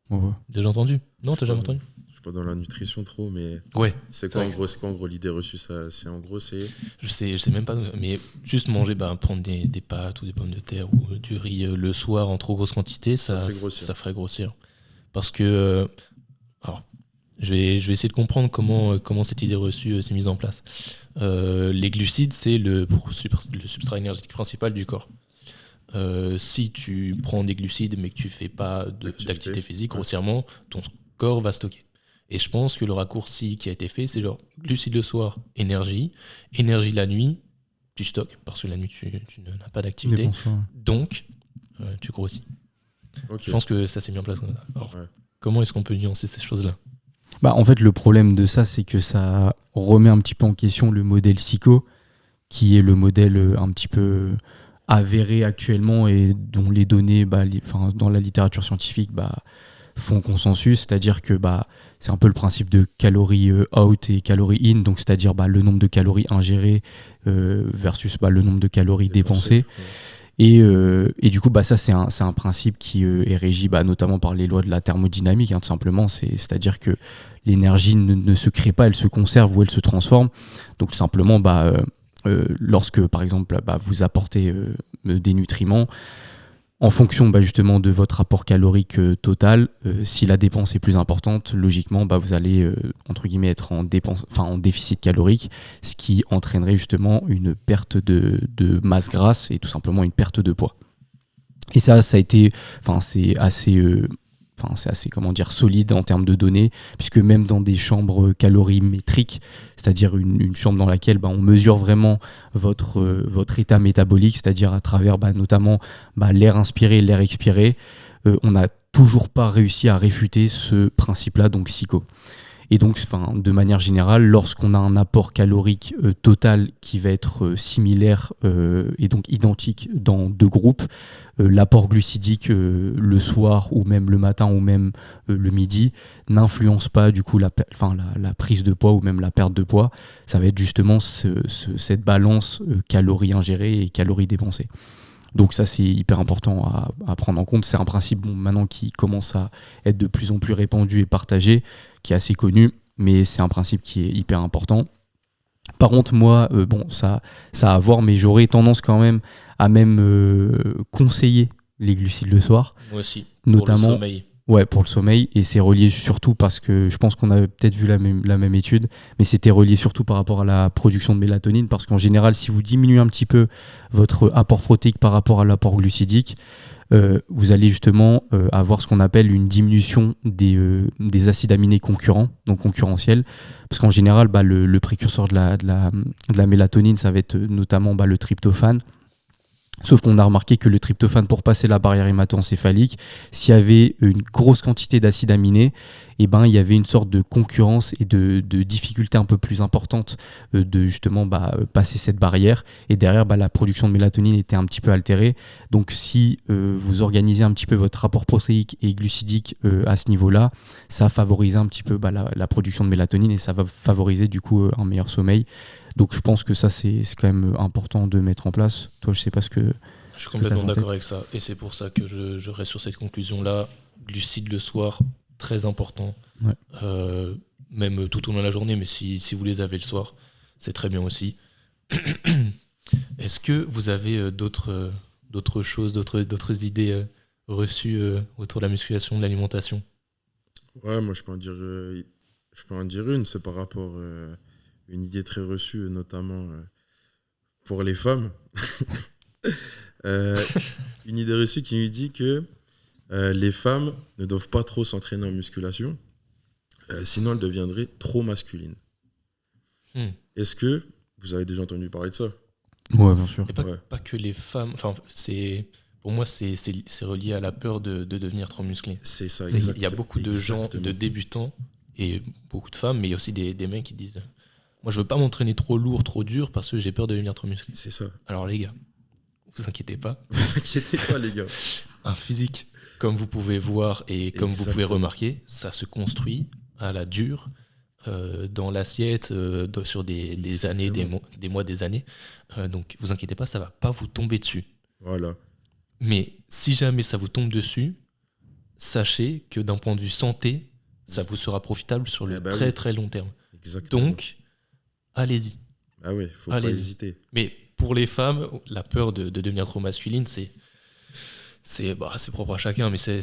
Ouais. Déjà entendu ? Non, Je t'as sais jamais pas. entendu ? Je suis pas dans la nutrition trop, mais Ouais. c'est vrai quoi en gros l'idée reçue ça, c'est en gros c'est Je sais même pas, mais juste manger, prendre des pâtes ou des pommes de terre ou du riz le soir en trop grosse quantité, ça ferait grossir. Parce que, alors, je vais essayer de comprendre comment cette idée reçue s'est mise en place. Les glucides, c'est le substrat énergétique principal du corps. Si tu prends des glucides mais que tu fais pas d'activité physique, grossièrement, ton corps va stocker. Et je pense que le raccourci qui a été fait, c'est genre glucides le soir, énergie la nuit, tu stockes, parce que la nuit tu n'as pas d'activité, donc tu grossis. Okay. Je pense que ça s'est mis en place comme ça. Alors, comment est-ce qu'on peut nuancer ces choses-là ? En fait, le problème de ça, c'est que ça remet un petit peu en question le modèle SICO, qui est le modèle un petit peu avéré actuellement et dont les données dans la littérature scientifique font consensus, c'est-à-dire que c'est un peu le principe de calories out et calories in, donc c'est-à-dire le nombre de calories ingérées versus le nombre de calories dépensées. Et du coup, ça, c'est un principe qui est régi notamment par les lois de la thermodynamique, tout simplement. C'est-à-dire que l'énergie ne se crée pas, elle se conserve ou elle se transforme. Donc, tout simplement, lorsque, par exemple, vous apportez des nutriments, en fonction justement de votre apport calorique total, si la dépense est plus importante, logiquement, vous allez, entre guillemets, être en déficit calorique, ce qui entraînerait justement une perte de masse grasse et tout simplement une perte de poids. Et ça a été, c'est assez solide en termes de données, puisque même dans des chambres calorimétriques, c'est-à-dire une chambre dans laquelle on mesure vraiment votre état métabolique, c'est-à-dire à travers notamment l'air inspiré et l'air expiré, on n'a toujours pas réussi à réfuter ce principe-là, donc SICO. Et donc, de manière générale, lorsqu'on a un apport calorique total qui va être similaire et donc identique dans deux groupes, l'apport glucidique le soir ou même le matin ou même le midi n'influence pas du coup la prise de poids ou même la perte de poids. Ça va être justement cette balance calories ingérées et calories dépensées. Donc ça, c'est hyper important à prendre en compte. C'est un principe maintenant qui commence à être de plus en plus répandu et partagé, qui est assez connu, mais c'est un principe qui est hyper important. Par contre, moi, ça a à voir, mais j'aurais tendance quand même à conseiller les glucides le soir. Moi aussi, notamment, pour le sommeil. Ouais, pour le sommeil, et c'est relié surtout parce que je pense qu'on avait peut-être vu la même étude, mais c'était relié surtout par rapport à la production de mélatonine, parce qu'en général, si vous diminuez un petit peu votre apport protéique par rapport à l'apport glucidique, vous allez justement avoir ce qu'on appelle une diminution des acides aminés concurrents, donc concurrentiels, parce qu'en général, le précurseur de la mélatonine, ça va être notamment le tryptophane. Sauf qu'on a remarqué que le tryptophane, pour passer la barrière hémato-encéphalique, s'il y avait une grosse quantité d'acides aminés, il y avait une sorte de concurrence et de difficulté un peu plus importante de justement passer cette barrière. Et derrière, la production de mélatonine était un petit peu altérée. Donc si vous organisez un petit peu votre rapport protéique et glucidique à ce niveau-là, ça favorise un petit peu la production de mélatonine et ça va favoriser du coup un meilleur sommeil. Donc je pense que ça, c'est quand même important de mettre en place. Toi, je sais pas ce que... Je suis complètement d'accord avec ça. Et c'est pour ça que je reste sur cette conclusion-là. Glucides le soir, très important. Ouais. Même tout au long de la journée, mais si vous les avez le soir, c'est très bien aussi. Est-ce que vous avez d'autres choses, d'autres idées reçues autour de la musculation, de l'alimentation? Ouais, moi je peux en dire une, c'est par rapport une idée très reçue, notamment pour les femmes. Euh, une idée reçue qui nous dit que les femmes ne doivent pas trop s'entraîner en musculation, sinon elles deviendraient trop masculines. Est-ce que vous avez déjà entendu parler de ça? Ouais, bien sûr. Et pas que les femmes. Enfin, pour moi, c'est relié à la peur de devenir trop musclé. C'est ça, Il y a beaucoup de gens, de débutants, et beaucoup de femmes, mais il y a aussi des mecs qui disent moi, je veux pas m'entraîner trop lourd, trop dur, parce que j'ai peur de devenir trop musclé. C'est ça. Alors, les gars, vous inquiétez pas. Vous inquiétez pas, les gars. Un physique, comme vous pouvez voir et comme vous pouvez remarquer, ça se construit à la dure, dans l'assiette, sur des années, des mois, des années. Donc, vous inquiétez pas, ça va pas vous tomber dessus. Voilà. Mais si jamais ça vous tombe dessus, sachez que d'un point de vue santé, ça vous sera profitable sur le très très long terme. Exactement. Donc, allez-y. Ah ouais, faut pas hésiter. Mais pour les femmes, la peur de devenir trop masculine, c'est propre à chacun, mais ça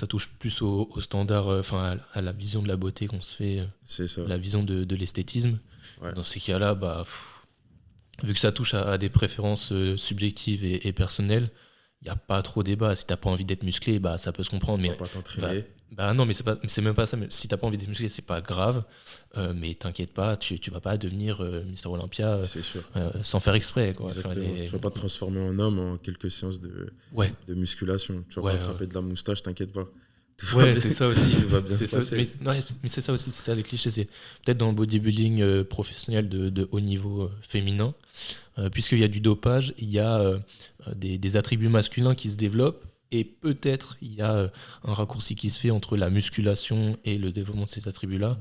touche plus au standard, enfin à la vision de la beauté qu'on se fait, c'est ça. la vision de l'esthétisme. Ouais. Dans ces cas-là, vu que ça touche à des préférences subjectives et personnelles, il n'y a pas trop débat. Si t'as pas envie d'être musclé, ça peut se comprendre. Tu Mais vas pas t'entraîner. non, mais c'est même pas ça. Mais si t'as pas envie d'être musclé, c'est pas grave. Mais t'inquiète pas, tu vas pas devenir Mister Olympia c'est sûr. sans faire exprès. Quoi. Exactement. Tu vas pas te transformer en homme en quelques séances de musculation. Tu vas pas attraper de la moustache, t'inquiète pas. Ouais, c'est ça aussi. Tout va bien se passer. Mais c'est ça aussi, c'est ça les clichés. C'est peut-être dans le bodybuilding professionnel de haut niveau féminin, puisqu'il y a du dopage, il y a des attributs masculins qui se développent, et peut-être il y a un raccourci qui se fait entre la musculation et le développement de ces attributs-là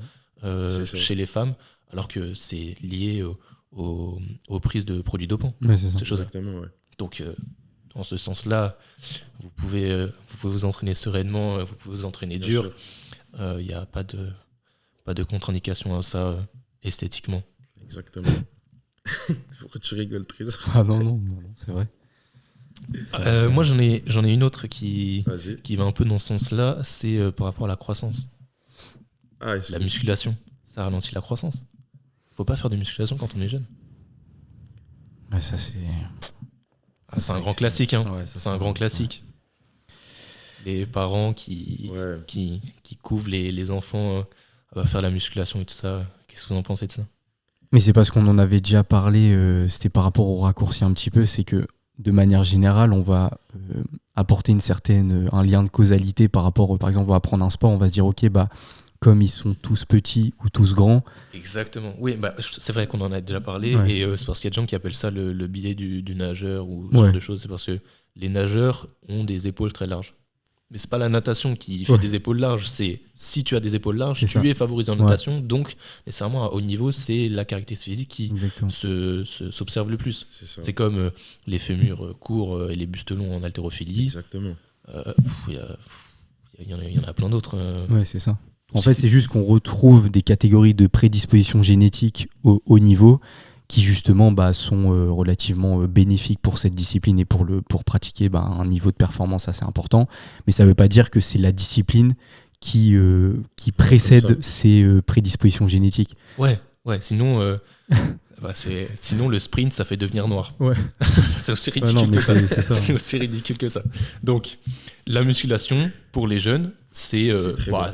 chez les femmes, alors que c'est lié aux prises de produits dopants. Ouais, c'est ça. Exactement, ouais. Donc, dans ce sens-là, vous pouvez vous entraîner sereinement, vous pouvez vous entraîner dur. Il n'y a pas de contre-indication à ça esthétiquement. Exactement. Pourquoi tu rigoles, Trésor? Ah non, c'est vrai. Moi, j'en ai une autre qui va un peu dans ce sens-là, c'est par rapport à la croissance. La musculation, ça ralentit la croissance. Faut pas faire de musculation quand on est jeune. Ouais, ça c'est... c'est un grand classique, hein. Ouais, c'est un grand classique. Les parents qui couvrent les enfants à faire la musculation et tout ça. Qu'est-ce que vous en pensez de ça? Mais c'est parce qu'on en avait déjà parlé, c'était par rapport au raccourci un petit peu, c'est que de manière générale, on va apporter un lien de causalité par rapport, par exemple, on va prendre un sport, on va se dire, ok, comme ils sont tous petits ou tous grands. Exactement. Oui, c'est vrai qu'on en a déjà parlé, et c'est parce qu'il y a des gens qui appellent ça le biais du nageur ou ce genre de choses. C'est parce que les nageurs ont des épaules très larges. Mais c'est pas la natation qui fait des épaules larges, c'est si tu as des épaules larges, tu es favorisé en natation, donc nécessairement à haut niveau, c'est la caractéristique physique qui s'observe le plus. C'est comme les fémurs courts et les bustes longs en haltérophilie. Exactement. Il y en a plein d'autres. Ouais, c'est ça. En fait, c'est juste qu'on retrouve des catégories de prédisposition génétique au haut niveau qui justement sont relativement bénéfiques pour cette discipline et pour pratiquer un niveau de performance assez important. Mais ça ne veut pas dire que c'est la discipline qui précède ces prédispositions génétiques. Ouais, sinon... sinon le sprint ça fait devenir noir. C'est aussi ridicule que ça. C'est aussi ridicule que ça. Donc la musculation pour les jeunes, c'est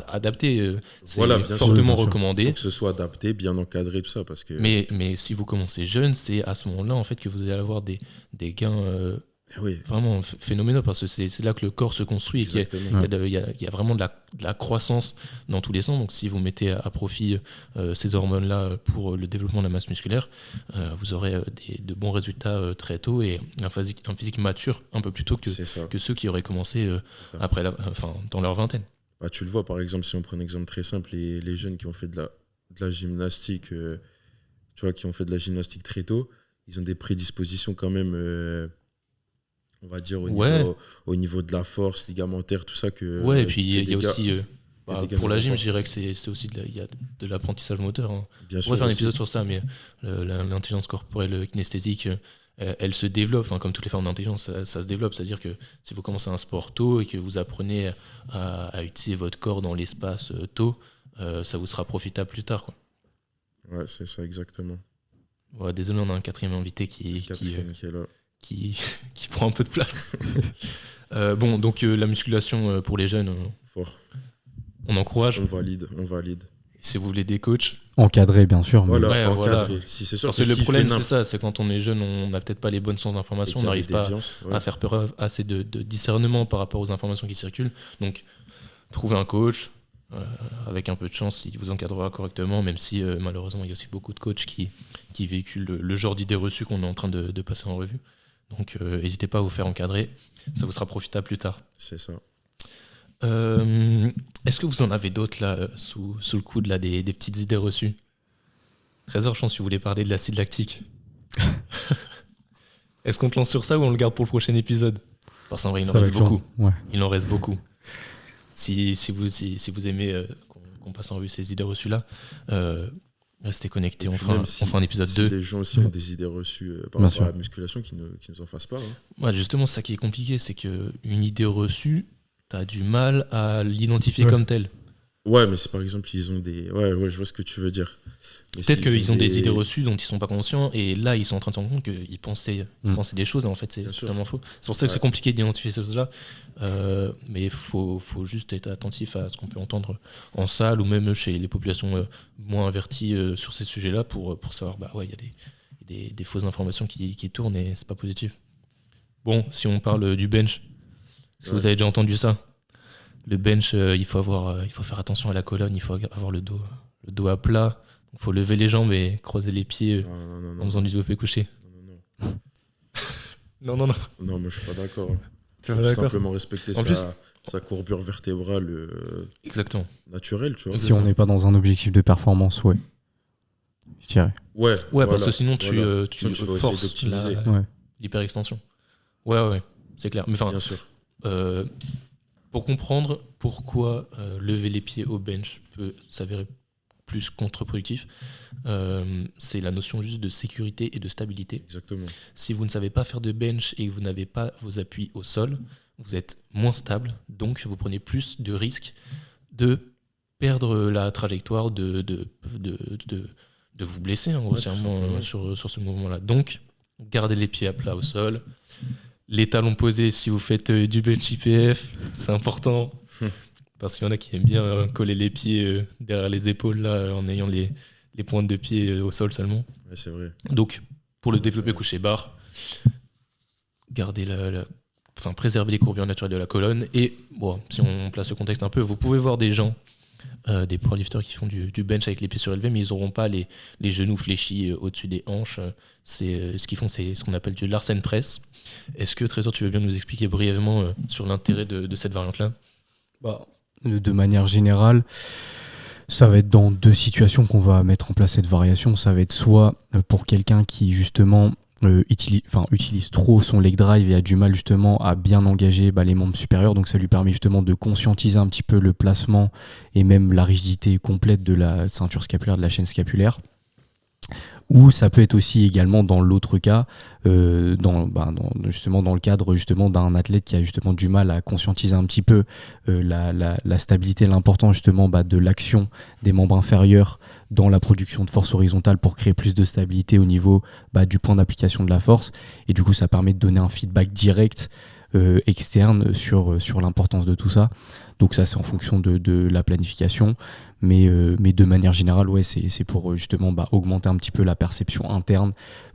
adapté, c'est fortement recommandé. Il faut que ce soit adapté, bien encadré, tout ça, parce que. Mais si vous commencez jeune, c'est à ce moment-là en fait que vous allez avoir des gains vraiment phénoménaux, parce que c'est là que le corps se construit et qu'il y a vraiment de la croissance dans tous les sens. Donc si vous mettez à profit ces hormones-là pour le développement de la masse musculaire, vous aurez de bons résultats très tôt, et un physique mature un peu plus tôt que ceux qui auraient commencé dans leur vingtaine. Tu le vois, par exemple, si on prend un exemple très simple, les jeunes qui ont fait de la gymnastique, qui ont fait de la gymnastique très tôt, ils ont des prédispositions quand même on va dire, Ouais. au niveau de la force, ligamentaire, tout ça. Ouais, et puis il y a des gars- aussi, des gars pour la n'ont gym, pas. je dirais que c'est aussi il y a de l'apprentissage moteur. Hein. Bien On sûr. pourrait faire un aussi. épisode sur ça, mais l'intelligence corporelle kinesthésique, elle se développe, hein, comme toutes les formes d'intelligence, ça se développe. C'est-à-dire que si vous commencez un sport tôt et que vous apprenez à utiliser votre corps dans l'espace tôt, ça vous sera profitable plus tard, quoi. Ouais, c'est ça, exactement. Ouais, désolé, on a un quatrième invité Quatrième qui est là. qui prend un peu de place. Bon, donc la musculation pour les jeunes, Fort. on encourage. On valide. Si vous voulez des coachs. Encadré, bien sûr. Voilà, Ouais, encadré. Si c'est sûr Parce que le s'il problème, fait c'est ça, c'est quand on est jeune, on n'a peut-être pas les bonnes sources d'informations, on n'arrive pas à faire preuve assez de discernement par rapport aux informations qui circulent. Donc, trouvez un coach, avec un peu de chance, il vous encadrera correctement, même si malheureusement, il y a aussi beaucoup de coachs qui véhiculent le genre d'idées reçues qu'on est en train de passer en revue. Donc, n'hésitez pas à vous faire encadrer, ça vous sera profitable plus tard. C'est ça. Est-ce que vous en avez d'autres là sous le coude là, des petites idées reçues? Trésor, je pense que vous voulez parler de l'acide lactique. Est-ce qu'on te lance sur ça ou on le garde pour le prochain épisode? Parce qu'en vrai, il en Ça va reste être long. beaucoup. Ouais. Il en reste beaucoup. Si vous aimez qu'on passe en revue ces idées reçues là, restez connectés. Et On puis fera même un épisode si 2. les gens aussi ont des idées reçues par Bien rapport sûr. à la musculation, qui nous en fassent pas. Hein. Ouais, justement, c'est ça qui est compliqué, c'est qu'une idée reçue, t'as du mal à l'identifier Ouais. comme telle. Ouais, mais c'est par exemple, ils ont des. Ouais, je vois ce que tu veux dire. Mais Peut-être s'ils qu'ils ont des idées reçues dont ils sont pas conscients et là ils sont en train de se rendre compte qu'ils pensaient des choses et en fait c'est Bien sûr. totalement faux. C'est pour ça que c'est compliqué d'identifier ces choses-là, mais il faut juste être attentif à ce qu'on peut entendre en salle ou même chez les populations moins averties sur ces sujets-là pour savoir il y a des fausses informations qui tournent et c'est pas positif. Bon, si on parle du bench, est-ce que vous avez déjà entendu ça? Le bench, il faut faire attention à la colonne, il faut avoir le dos à plat. Il faut lever les jambes et croiser les pieds en faisant du développé couché. Non. Non, moi je suis pas d'accord. Hein. Tu Faut tout simplement respecter En plus- sa courbure vertébrale Exactement. naturelle, tu vois. Si on n'est pas dans un objectif de performance, ouais. Je dirais. Ouais, Parce que sinon tu Sinon, tu vas essayer forces d'optimiser. Ouais. l'hyperextension. Ouais, c'est clair. Mais enfin, Bien sûr. pour comprendre pourquoi lever les pieds au bench peut s'avérer plus contre-productif, c'est la notion juste de sécurité et de stabilité. Exactement. Si vous ne savez pas faire de bench et que vous n'avez pas vos appuis au sol, vous êtes moins stable, donc vous prenez plus de risques de perdre la trajectoire, de vous blesser grossièrement sur ce mouvement-là. Donc, gardez les pieds à plat au sol. Les talons posés si vous faites du bench IPF, c'est important. Parce qu'il y en a qui aiment bien coller les pieds derrière les épaules là, en ayant les pointes de pied au sol seulement. Ouais, c'est vrai. Donc, pour le C'est développé vrai. couché barre, gardez préserver les courbures naturelles de la colonne. Et bon, si on place le contexte un peu, vous pouvez voir des gens, des powerlifters qui font du bench avec les pieds surélevés, mais ils n'auront pas les genoux fléchis au-dessus des hanches. Ce qu'ils font, c'est ce qu'on appelle du Larsen press. Est-ce que Trésor, tu veux bien nous expliquer brièvement sur l'intérêt de cette variante-là? De manière générale, ça va être dans deux situations qu'on va mettre en place cette variation. Ça va être soit pour quelqu'un qui justement utilise trop son leg drive et a du mal justement à bien engager les membres supérieurs, donc ça lui permet justement de conscientiser un petit peu le placement et même la rigidité complète de la ceinture scapulaire, de la chaîne scapulaire. Ou ça peut être aussi également dans l'autre cas, dans le cadre justement d'un athlète qui a justement du mal à conscientiser un petit peu la stabilité, l'importance justement de l'action des membres inférieurs dans la production de force horizontale pour créer plus de stabilité au niveau du point d'application de la force. Et du coup, ça permet de donner un feedback direct externe sur l'importance de tout ça. Donc ça, c'est en fonction de la planification. Mais de manière générale, ouais, c'est pour justement augmenter un petit peu la perception interne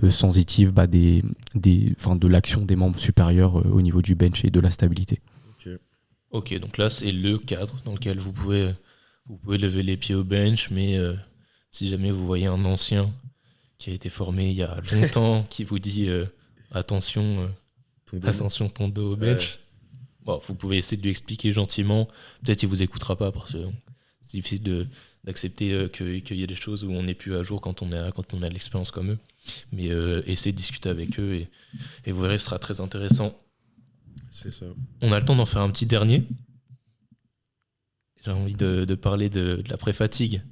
sensitive de l'action des membres supérieurs au niveau du bench et de la stabilité. Ok, donc là, c'est le cadre dans lequel vous pouvez lever les pieds au bench, mais si jamais vous voyez un ancien qui a été formé il y a longtemps, qui vous dit attention, ton dos au bench, vous pouvez essayer de lui expliquer gentiment. Peut-être qu'il ne vous écoutera pas parce que c'est difficile d'accepter qu'il y a des choses où on n'est plus à jour quand on a de l'expérience comme eux. Mais essayez de discuter avec eux et vous verrez, ce sera très intéressant. C'est ça. On a le temps d'en faire un petit dernier. J'ai envie de parler de la pré-fatigue.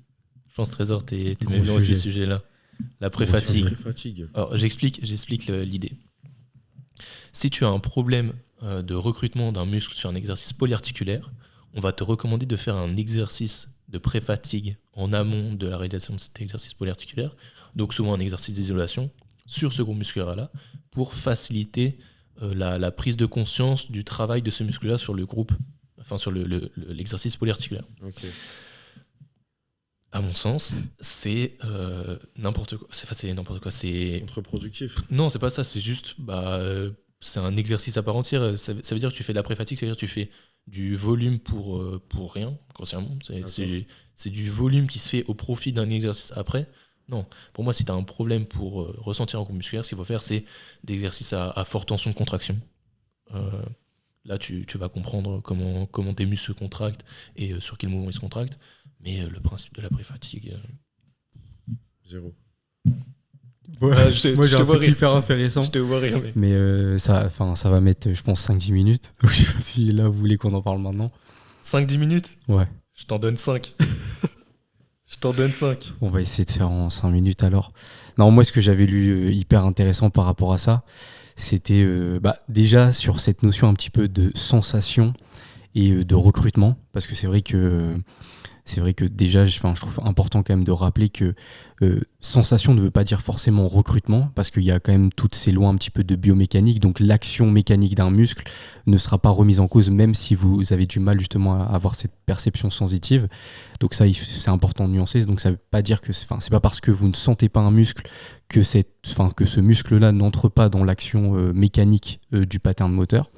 Je pense, Trésor, t'es Gros même bien aussi sujet. ce sujet-là. La pré-fatigue. Fatigue. Alors, j'explique l'idée. Si tu as un problème de recrutement d'un muscle sur un exercice polyarticulaire, on va te recommander de faire un exercice de pré-fatigue en amont de la réalisation de cet exercice polyarticulaire, donc souvent un exercice d'isolation sur ce groupe musculaire-là, pour faciliter la prise de conscience du travail de ce muscle-là sur le groupe, enfin sur l'exercice polyarticulaire. Ok. À mon sens, c'est n'importe quoi. C'est n'importe quoi. C'est Contre-productif. non, c'est pas ça. C'est juste, c'est un exercice à part entière. Ça veut dire que tu fais de la pré-fatigue, c'est-à-dire que tu fais du volume pour rien, grossièrement. C'est du volume qui se fait au profit d'un exercice après. Non, pour moi, si tu as un problème pour ressentir un groupe musculaire, ce qu'il faut faire, c'est des exercices à forte tension de contraction. Là, tu vas comprendre comment tes muscles se contractent et sur quel mouvement ils se contractent. Mais le principe de la pré-fatigue... 0. Ouais, je moi, j'ai te un vois truc rire. hyper intéressant. Je te vois rire, mais... Mais ça va mettre, je pense, 5-10 minutes. Donc, je sais pas si là, vous voulez qu'on en parle maintenant. 5-10 minutes ? Ouais. Je t'en donne 5. Je t'en donne 5. On va essayer de faire en 5 minutes alors. Non, moi, ce que j'avais lu hyper intéressant par rapport à ça, c'était déjà sur cette notion un petit peu de sensation et de recrutement. Parce que c'est vrai que déjà, je trouve important quand même de rappeler que sensation ne veut pas dire forcément recrutement, parce qu'il y a quand même toutes ces lois un petit peu de biomécanique, donc l'action mécanique d'un muscle ne sera pas remise en cause, même si vous avez du mal justement à avoir cette perception sensitive. Donc ça, c'est important de nuancer. Donc ça ne veut pas dire que c'est pas parce que vous ne sentez pas un muscle que ce muscle-là n'entre pas dans l'action mécanique du pattern moteur.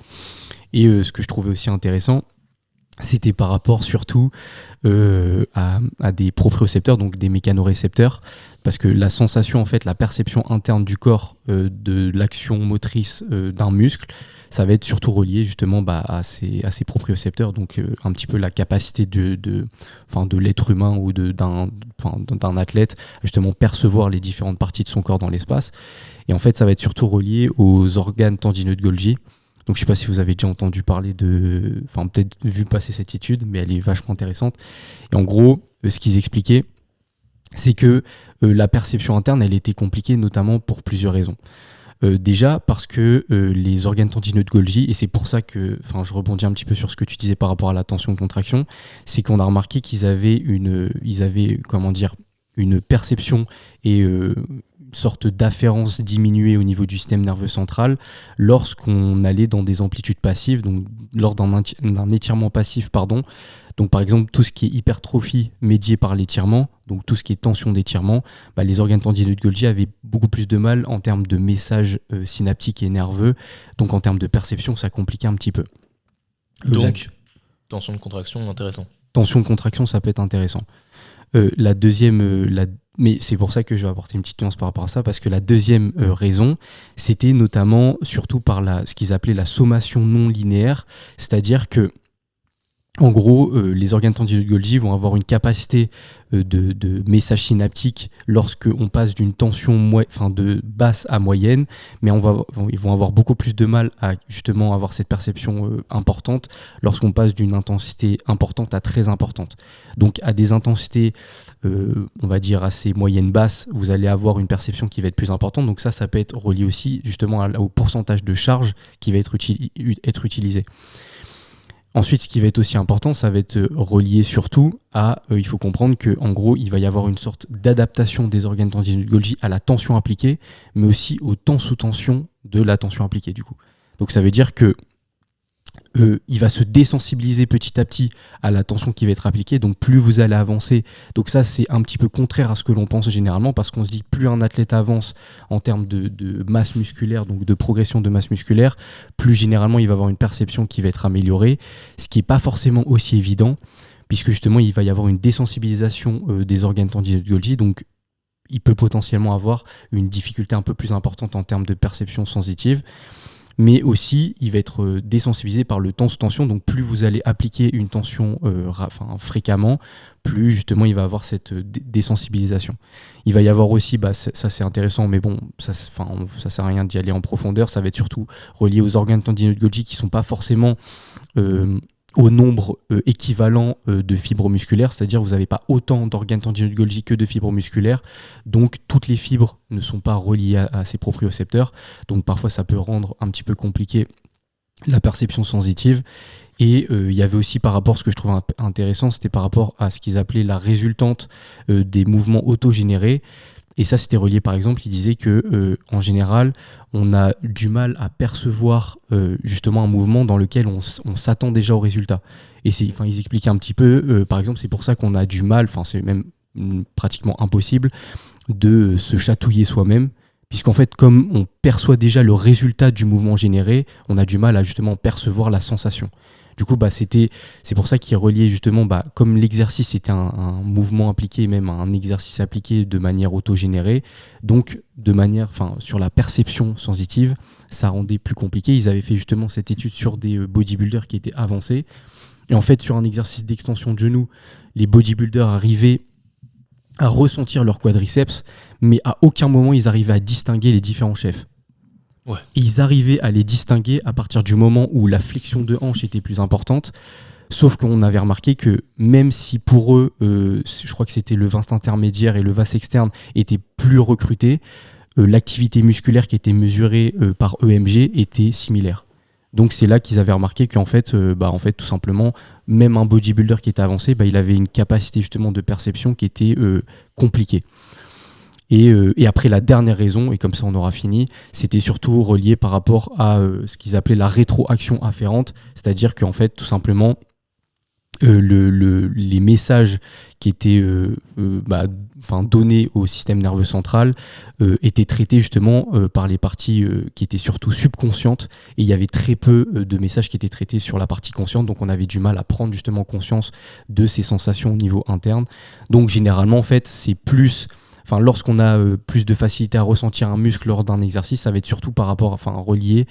Et ce que je trouvais aussi intéressant, c'était par rapport surtout à des propriocepteurs, donc des mécanorécepteurs, parce que la sensation, en fait, la perception interne du corps de l'action motrice d'un muscle, ça va être surtout relié justement à ces propriocepteurs, donc un petit peu la capacité de l'être humain ou d'un athlète à justement percevoir les différentes parties de son corps dans l'espace. Et en fait, ça va être surtout relié aux organes tendineux de Golgi. Donc je ne sais pas si vous avez déjà entendu parler peut-être vu passer cette étude, mais elle est vachement intéressante. Et en gros, ce qu'ils expliquaient, c'est que la perception interne, elle était compliquée notamment pour plusieurs raisons. Déjà parce que les organes tendineux de Golgi, et c'est pour ça que, je rebondis un petit peu sur ce que tu disais par rapport à la tension-contraction, c'est qu'on a remarqué qu'ils avaient une perception et une sorte d'afférence diminuée au niveau du système nerveux central lorsqu'on allait dans des amplitudes passives, donc lors d'un étirement passif, Donc par exemple, tout ce qui est hypertrophie médiée par l'étirement, donc tout ce qui est tension d'étirement, les organes tendineux de Golgi avaient beaucoup plus de mal en termes de messages synaptiques et nerveux, donc en termes de perception, ça compliquait un petit peu. Donc, tension de contraction, intéressant. Tension de contraction, ça peut être intéressant. La deuxième, mais c'est pour ça que je vais apporter une petite nuance par rapport à ça, parce que la deuxième raison, c'était notamment surtout par ce qu'ils appelaient la sommation non linéaire, c'est-à-dire que en gros, les organes tendineux de Golgi vont avoir une capacité de message synaptique lorsqu'on passe d'une tension de basse à moyenne, mais ils vont avoir beaucoup plus de mal à justement avoir cette perception importante lorsqu'on passe d'une intensité importante à très importante. Donc à des intensités, on va dire assez moyennes basses, vous allez avoir une perception qui va être plus importante. Donc ça peut être relié aussi justement au pourcentage de charge qui va être utilisé. Ensuite, ce qui va être aussi important, ça va être relié surtout à, il faut comprendre qu'en gros, il va y avoir une sorte d'adaptation des organes tendineux de Golgi à la tension appliquée, mais aussi au temps sous tension de la tension appliquée du coup. Donc ça veut dire que il va se désensibiliser petit à petit à la tension qui va être appliquée, donc plus vous allez avancer. Donc ça, c'est un petit peu contraire à ce que l'on pense généralement, parce qu'on se dit que plus un athlète avance en termes de masse musculaire, donc de progression de masse musculaire, plus généralement il va avoir une perception qui va être améliorée, ce qui n'est pas forcément aussi évident, puisque justement il va y avoir une désensibilisation des organes tendineux de Golgi, donc il peut potentiellement avoir une difficulté un peu plus importante en termes de perception sensitive. mais aussi il va être désensibilisé par le temps sous tension. Donc plus vous allez appliquer une tension fréquemment, plus justement il va avoir cette désensibilisation. Il va y avoir aussi, ça c'est intéressant, mais bon, ça sert à rien d'y aller en profondeur, ça va être surtout relié aux organes tendineux de Golgi qui ne sont pas forcément au nombre équivalent de fibres musculaires, c'est-à-dire vous n'avez pas autant d'organes tendineux de Golgi que de fibres musculaires, donc toutes les fibres ne sont pas reliées à ces propriocepteurs, donc parfois ça peut rendre un petit peu compliqué la perception sensitive. Et il y avait aussi par rapport, ce que je trouve intéressant, c'était par rapport à ce qu'ils appelaient la résultante des mouvements autogénérés. Et ça, c'était relié, par exemple, il disait que en général, on a du mal à percevoir justement un mouvement dans lequel on s'attend déjà au résultat. Et ils expliquaient un petit peu, par exemple, c'est pour ça qu'on a du mal, c'est même pratiquement impossible, de se chatouiller soi-même. Puisqu'en fait, comme on perçoit déjà le résultat du mouvement généré, on a du mal à justement percevoir la sensation. Du coup, c'est pour ça qu'il reliait justement, comme l'exercice était un mouvement appliqué, même un exercice appliqué de manière autogénérée, donc sur la perception sensitive, ça rendait plus compliqué. Ils avaient fait justement cette étude sur des bodybuilders qui étaient avancés. Et en fait, sur un exercice d'extension de genou, les bodybuilders arrivaient à ressentir leur quadriceps, mais à aucun moment ils arrivaient à distinguer les différents chefs. Ouais. Et ils arrivaient à les distinguer à partir du moment où la flexion de hanche était plus importante, sauf qu'on avait remarqué que même si pour eux, je crois que c'était le vaste intermédiaire et le vaste externe étaient plus recrutés, l'activité musculaire qui était mesurée par EMG était similaire. Donc c'est là qu'ils avaient remarqué qu'en fait, tout simplement, même un bodybuilder qui était avancé, il avait une capacité justement de perception qui était compliquée. Et après, la dernière raison, et comme ça on aura fini, c'était surtout relié par rapport à ce qu'ils appelaient la rétroaction afférente, c'est-à-dire qu'en fait, tout simplement, les messages qui étaient donnés au système nerveux central étaient traités justement par les parties qui étaient surtout subconscientes, et il y avait très peu de messages qui étaient traités sur la partie consciente, donc on avait du mal à prendre justement conscience de ces sensations au niveau interne. Donc généralement en fait c'est plus... lorsqu'on a plus de facilité à ressentir un muscle lors d'un exercice, ça va être surtout par rapport, relié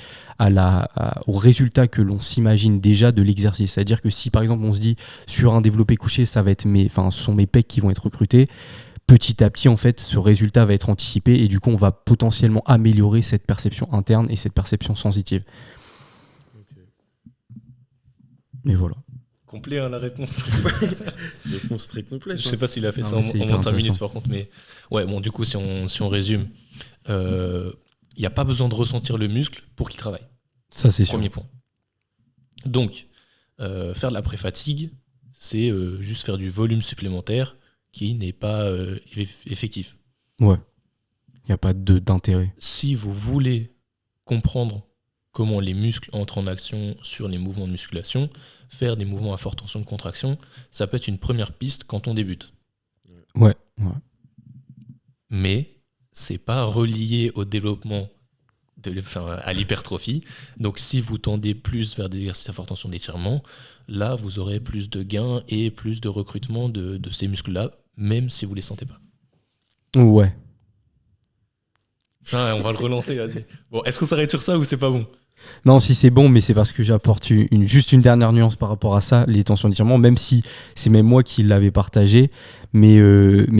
au résultat que l'on s'imagine déjà de l'exercice. C'est-à-dire que si par exemple on se dit sur un développé couché, ça va être ce sont mes pecs qui vont être recrutés, petit à petit en fait ce résultat va être anticipé et du coup on va potentiellement améliorer cette perception interne et cette perception sensitive. Okay. Et voilà. Complet la réponse. Réponse très complète. Je sais pas s'il a fait ça en moins de 5 minutes par contre, mais ouais, bon, du coup, si on résume, il n'y a pas besoin de ressentir le muscle pour qu'il travaille. Ça, c'est Premier point. Donc, faire de la pré-fatigue, c'est juste faire du volume supplémentaire qui n'est pas effectif. Ouais. Il n'y a pas d'intérêt. Si vous voulez comprendre comment les muscles entrent en action sur les mouvements de musculation, faire des mouvements à forte tension de contraction, ça peut être une première piste quand on débute. Ouais. Mais c'est pas relié au développement à l'hypertrophie. Donc si vous tendez plus vers des exercices à forte tension d'étirement, là vous aurez plus de gains et plus de recrutement de ces muscles-là, même si vous les sentez pas. Ouais. On va le relancer, vas-y. Bon, est-ce qu'on s'arrête sur ça ou c'est pas bon ? Non, si c'est bon, mais c'est parce que j'apporte juste une dernière nuance par rapport à ça, les tensions d'étirement, même si c'est même moi qui l'avais partagé, mais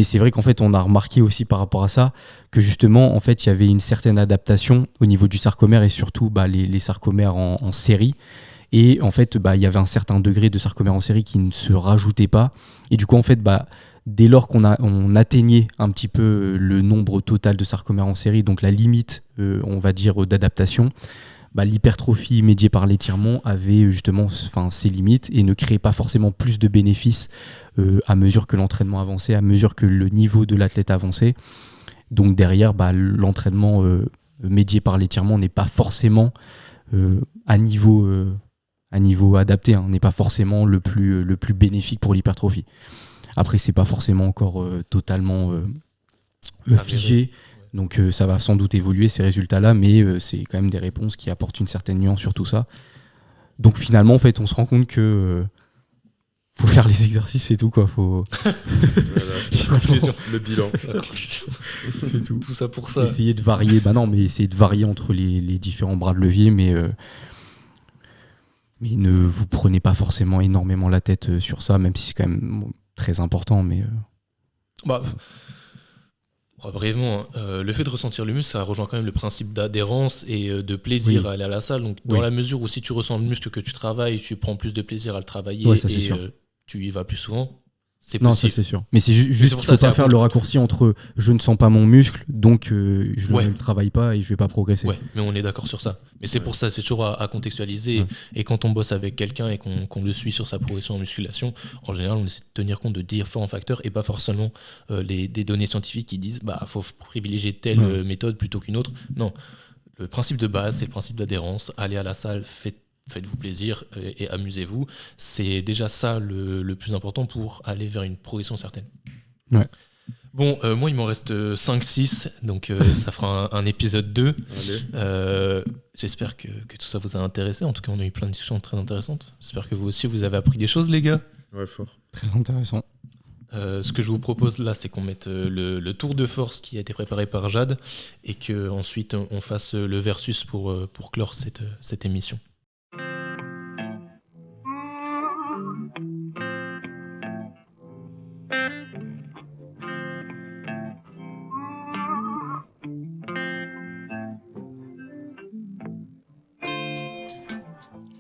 c'est vrai qu'en fait on a remarqué aussi par rapport à ça que justement en fait il y avait une certaine adaptation au niveau du sarcomère et surtout les sarcomères en série, et en fait il y avait un certain degré de sarcomère en série qui ne se rajoutait pas, et du coup en fait dès lors qu'on atteignait un petit peu le nombre total de sarcomères en série, donc la limite on va dire d'adaptation, l'hypertrophie médiée par l'étirement avait justement ses limites et ne créait pas forcément plus de bénéfices à mesure que l'entraînement avançait, à mesure que le niveau de l'athlète avançait. Donc derrière, l'entraînement médié par l'étirement n'est pas forcément à niveau adapté, n'est pas forcément le plus bénéfique pour l'hypertrophie. Après, c'est pas forcément encore totalement figé. Donc ça va sans doute évoluer ces résultats-là, mais c'est quand même des réponses qui apportent une certaine nuance sur tout ça. Donc finalement, en fait, on se rend compte que faut faire les exercices, c'est tout, quoi. Faut Voilà. Conclusion. Le bilan. La conclusion. c'est tout. Tout ça pour ça. Essayer de varier, mais essayer de varier entre les différents bras de levier, mais ne vous prenez pas forcément énormément la tête sur ça, même si c'est quand même très important. Mais Bah, brièvement, le fait de ressentir le muscle, ça rejoint quand même le principe d'adhérence et de plaisir à aller à la salle. Donc, dans la mesure où si tu ressens le muscle que tu travailles, tu prends plus de plaisir à le travailler ça, et tu y vas plus souvent, c'est non, possible. ça c'est sûr. Mais c'est juste pour qu'il ça, faut pas faire le raccourci entre je ne sens pas mon muscle, donc je ne le travaille pas et je vais pas progresser. Ouais, mais on est d'accord sur ça. Mais c'est pour ça, c'est toujours à contextualiser. Et quand on bosse avec quelqu'un et qu'on le suit sur sa progression en musculation, en général, on essaie de tenir compte de différents facteurs et pas forcément des données scientifiques qui disent faut privilégier telle méthode plutôt qu'une autre. Non, le principe de base, c'est le principe d'adhérence. Allez à la salle, faites-vous plaisir et amusez-vous. C'est déjà ça le plus important pour aller vers une progression certaine. Ouais. Bon, moi, il m'en reste 5-6, donc ça fera un épisode 2. J'espère que tout ça vous a intéressé. En tout cas, on a eu plein de discussions très intéressantes. J'espère que vous aussi, vous avez appris des choses, les gars. Ouais, fort. Très intéressant. Ce que je vous propose là, c'est qu'on mette le tour de force qui a été préparé par Jade et qu'ensuite on fasse le versus pour clore cette émission.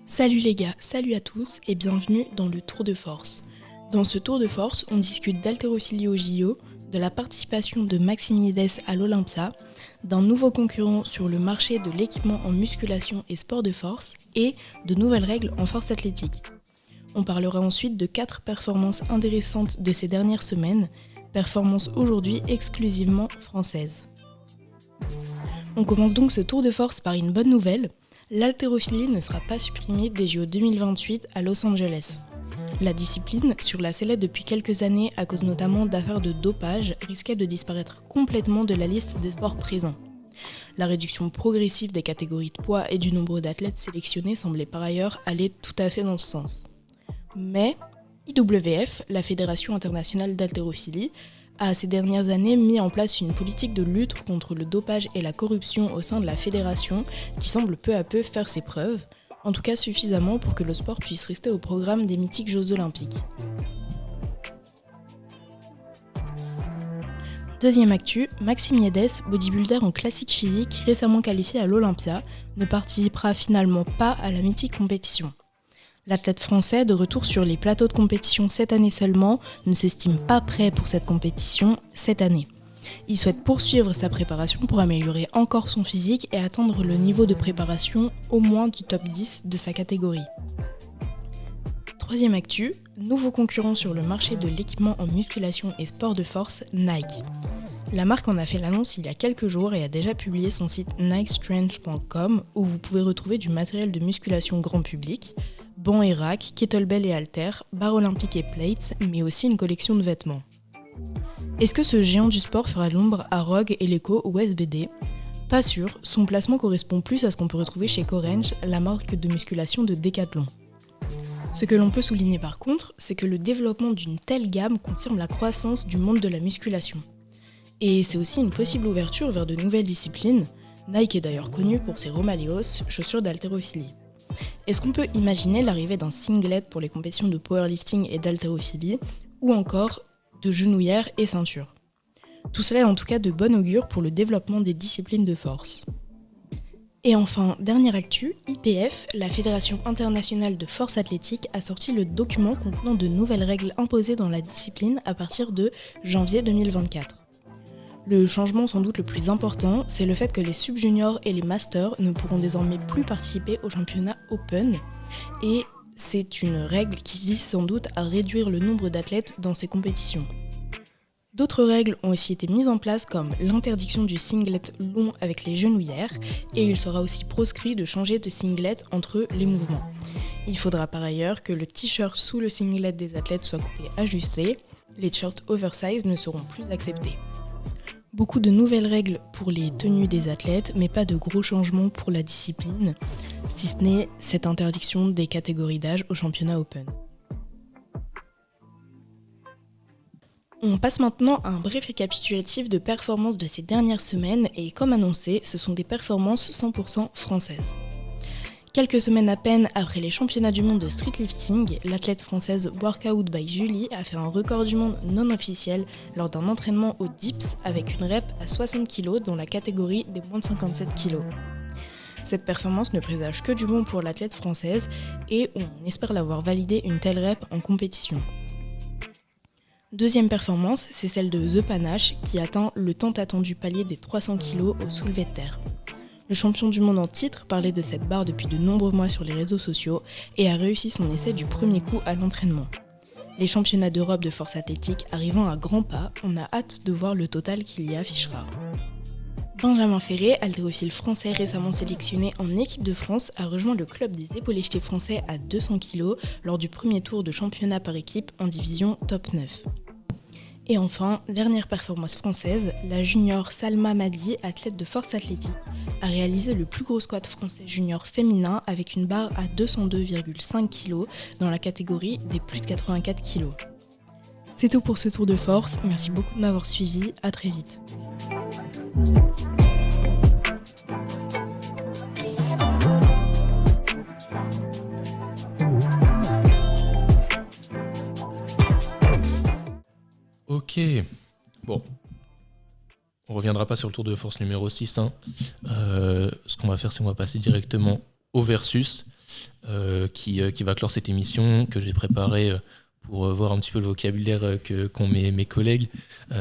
Salut les gars, salut à tous et bienvenue dans le Tour de Force. Dans ce Tour de Force, on discute d'haltérophilie au JO, de la participation de Maximides à l'Olympia, d'un nouveau concurrent sur le marché de l'équipement en musculation et sport de force et de nouvelles règles en force athlétique. On parlera ensuite de 4 performances intéressantes de ces dernières semaines, performances aujourd'hui exclusivement françaises. On commence donc ce Tour de Force par une bonne nouvelle. L'haltérophilie ne sera pas supprimée des JO 2028 à Los Angeles. La discipline, sur la sellette depuis quelques années à cause notamment d'affaires de dopage, risquait de disparaître complètement de la liste des sports présents. La réduction progressive des catégories de poids et du nombre d'athlètes sélectionnés semblait par ailleurs aller tout à fait dans ce sens. Mais IWF, la Fédération internationale d'haltérophilie, a ces dernières années mis en place une politique de lutte contre le dopage et la corruption au sein de la fédération qui semble peu à peu faire ses preuves, en tout cas suffisamment pour que le sport puisse rester au programme des mythiques Jeux Olympiques. Deuxième actu, Maximides, bodybuilder en classique physique récemment qualifié à l'Olympia, ne participera finalement pas à la mythique compétition. L'athlète français, de retour sur les plateaux de compétition cette année seulement, ne s'estime pas prêt pour cette compétition cette année. Il souhaite poursuivre sa préparation pour améliorer encore son physique et atteindre le niveau de préparation au moins du top 10 de sa catégorie. Troisième actu, nouveau concurrent sur le marché de l'équipement en musculation et sport de force, Nike. La marque en a fait l'annonce il y a quelques jours et a déjà publié son site nikestrength.com où vous pouvez retrouver du matériel de musculation grand public, bancs et racks, kettlebell et haltères, barres olympiques et plates, mais aussi une collection de vêtements. Est-ce que ce géant du sport fera l'ombre à Rogue, Eleco ou SBD ? Pas sûr, son placement correspond plus à ce qu'on peut retrouver chez Corange, la marque de musculation de Decathlon. Ce que l'on peut souligner par contre, c'est que le développement d'une telle gamme confirme la croissance du monde de la musculation. Et c'est aussi une possible ouverture vers de nouvelles disciplines. Nike est d'ailleurs connu pour ses Romaleos, chaussures d'haltérophilie. Est-ce qu'on peut imaginer l'arrivée d'un singlet pour les compétitions de powerlifting et d'haltérophilie, ou encore de genouillères et ceintures ? Tout cela est en tout cas de bon augure pour le développement des disciplines de force. Et enfin, dernière actu, IPF, la Fédération internationale de force athlétique, a sorti le document contenant de nouvelles règles imposées dans la discipline à partir de janvier 2024. Le changement sans doute le plus important, c'est le fait que les sub-juniors et les masters ne pourront désormais plus participer au championnat Open. Et c'est une règle qui vise sans doute à réduire le nombre d'athlètes dans ces compétitions. D'autres règles ont aussi été mises en place comme l'interdiction du singlet long avec les genouillères et il sera aussi proscrit de changer de singlet entre les mouvements. Il faudra par ailleurs que le t-shirt sous le singlet des athlètes soit coupé ajusté, les shirts oversize ne seront plus acceptés. Beaucoup de nouvelles règles pour les tenues des athlètes, mais pas de gros changements pour la discipline, si ce n'est cette interdiction des catégories d'âge au championnat Open. On passe maintenant à un bref récapitulatif de performances de ces dernières semaines et comme annoncé, ce sont des performances 100% françaises. Quelques semaines à peine après les championnats du monde de streetlifting, l'athlète française Workout by Julie a fait un record du monde non officiel lors d'un entraînement au dips avec une rep à 60 kg dans la catégorie des moins de 57 kg. Cette performance ne présage que du bon pour l'athlète française et on espère l'avoir validé une telle rep en compétition. Deuxième performance, c'est celle de The Panache qui atteint le tant attendu palier des 300 kg au soulevé de terre. Le champion du monde en titre parlait de cette barre depuis de nombreux mois sur les réseaux sociaux et a réussi son essai du premier coup à l'entraînement. Les championnats d'Europe de force athlétique arrivant à grands pas, on a hâte de voir le total qu'il y affichera. Benjamin Ferré, haltérophile français récemment sélectionné en équipe de France, a rejoint le club des épaules jetés français à 200 kg lors du premier tour de championnat par équipe en division top 9. Et enfin, dernière performance française, la junior Salma Madi, athlète de force athlétique, a réalisé le plus gros squat français junior féminin avec une barre à 202,5 kg dans la catégorie des plus de 84 kg. C'est tout pour ce tour de force, merci beaucoup de m'avoir suivi, à très vite. Ok, bon, on reviendra pas sur le tour de force numéro 6. Ce qu'on va faire, c'est qu'on va passer directement au versus qui va clore cette émission que j'ai préparée pour voir un petit peu le vocabulaire qu'ont mes collègues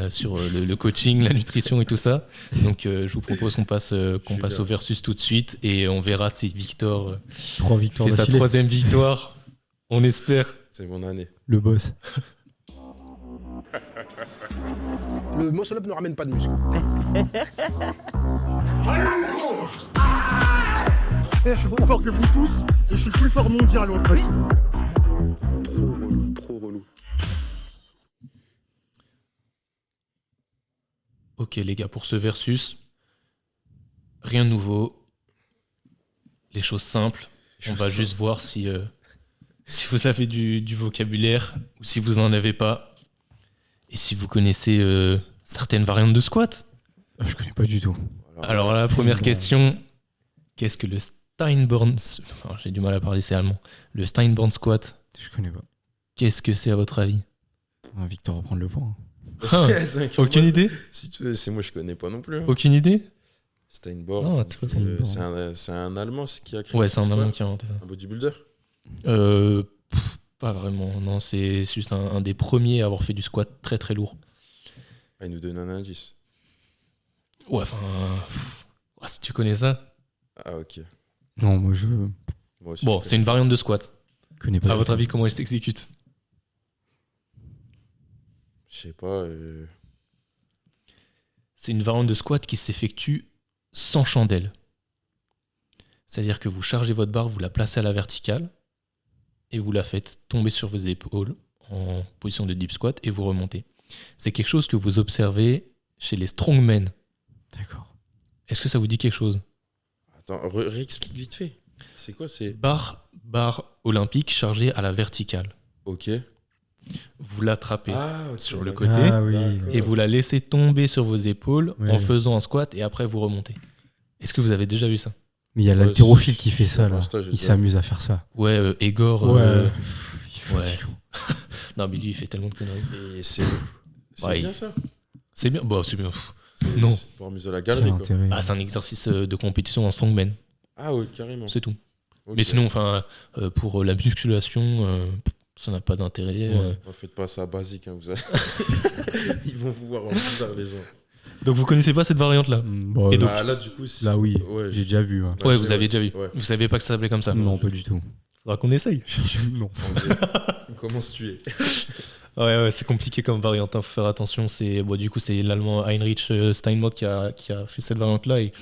sur le coaching, la nutrition et tout ça. Donc je vous propose qu'on passe au versus tout de suite et on verra si Victor 3 victoires fait sa d'affilée. 3e victoire. On espère. C'est mon année. Le boss. Le muscle-up ne ramène pas de muscle. Je suis plus fort que vous tous et je suis le plus fort mondial en fait. Trop relou. Ok les gars, pour ce versus, rien de nouveau, les choses simples. On va juste voir si vous avez du vocabulaire ou si vous en avez pas. Et si vous connaissez certaines variantes de squat. Je connais pas du tout. Alors la première question, qu'est-ce que le Steinborn... Enfin, j'ai du mal à parler, c'est allemand. Le Steinborn squat, Je connais pas. qu'est-ce que c'est à votre avis? Victor va prendre le point. Ah, aucune idée? Si tu veux, c'est moi, je connais pas non plus. Aucune idée? Steinborn. Ah, tout à fait. C'est un Allemand qui a créé. Ouais, c'est un ce allemand squat. qui a inventé ça. Un bodybuilder. Pas vraiment, non, c'est juste un des premiers à avoir fait du squat très très lourd. Ah, il nous donne un indice. Ouais, enfin... si tu connais ça... Ah, ok. Non, moi je Moi aussi, Bon, je c'est une variante de squat. connais pas. À du votre tout. avis, comment elle s'exécute? Je sais pas. C'est une variante de squat qui s'effectue sans chandelle. C'est-à-dire que vous chargez votre barre, vous la placez à la verticale et vous la faites tomber sur vos épaules en position de deep squat et vous remontez. C'est quelque chose que vous observez chez les strongmen. D'accord. Est-ce que ça vous dit quelque chose? Attends, réexplique vite fait. C'est quoi? C'est. Barre olympique chargée à la verticale. Ok. Vous l'attrapez Ok, sur le d'accord. côté Ah oui. D'accord. et vous la laissez tomber sur vos épaules Ouais. en faisant un squat et après vous remontez. Est-ce que vous avez déjà vu ça? Mais il y a Ouais, l'haltérophile qui fait c'est ça un là. stage, j'ai Il déjà s'amuse à faire ça. Ouais, Egor. Il faut ouais. Non, mais lui, il fait tellement de conneries. Et c'est Ouais, bien ça. C'est bien. Bah, c'est bien. C'est- Non. c'est pour amuser à la Quel galerie, quoi. intérêt. Ah, c'est un exercice de compétition en strongman. Ah, oui, carrément. C'est tout. Ok. Mais sinon, enfin, pour la musculation, ça n'a pas d'intérêt. Ouais. Faites pas ça basique, hein, vous allez. Ils vont vous voir en bizarre, les gens. Donc, vous connaissez pas cette variante-là? Bon, Et donc- Bah, là, du coup, c'est- là oui, Ouais, j'ai déjà vu. Ouais. Ouais, je vous sais, avez déjà vu. Ouais. Vous savez pas que ça s'appelait comme ça? Non, pas du tout. Faudra qu'on essaye. non. Comment se tuer? Ouais, c'est compliqué comme variante, hein, faut faire attention. Du coup, c'est l'allemand Heinrich Steinmott qui a fait cette variante-là et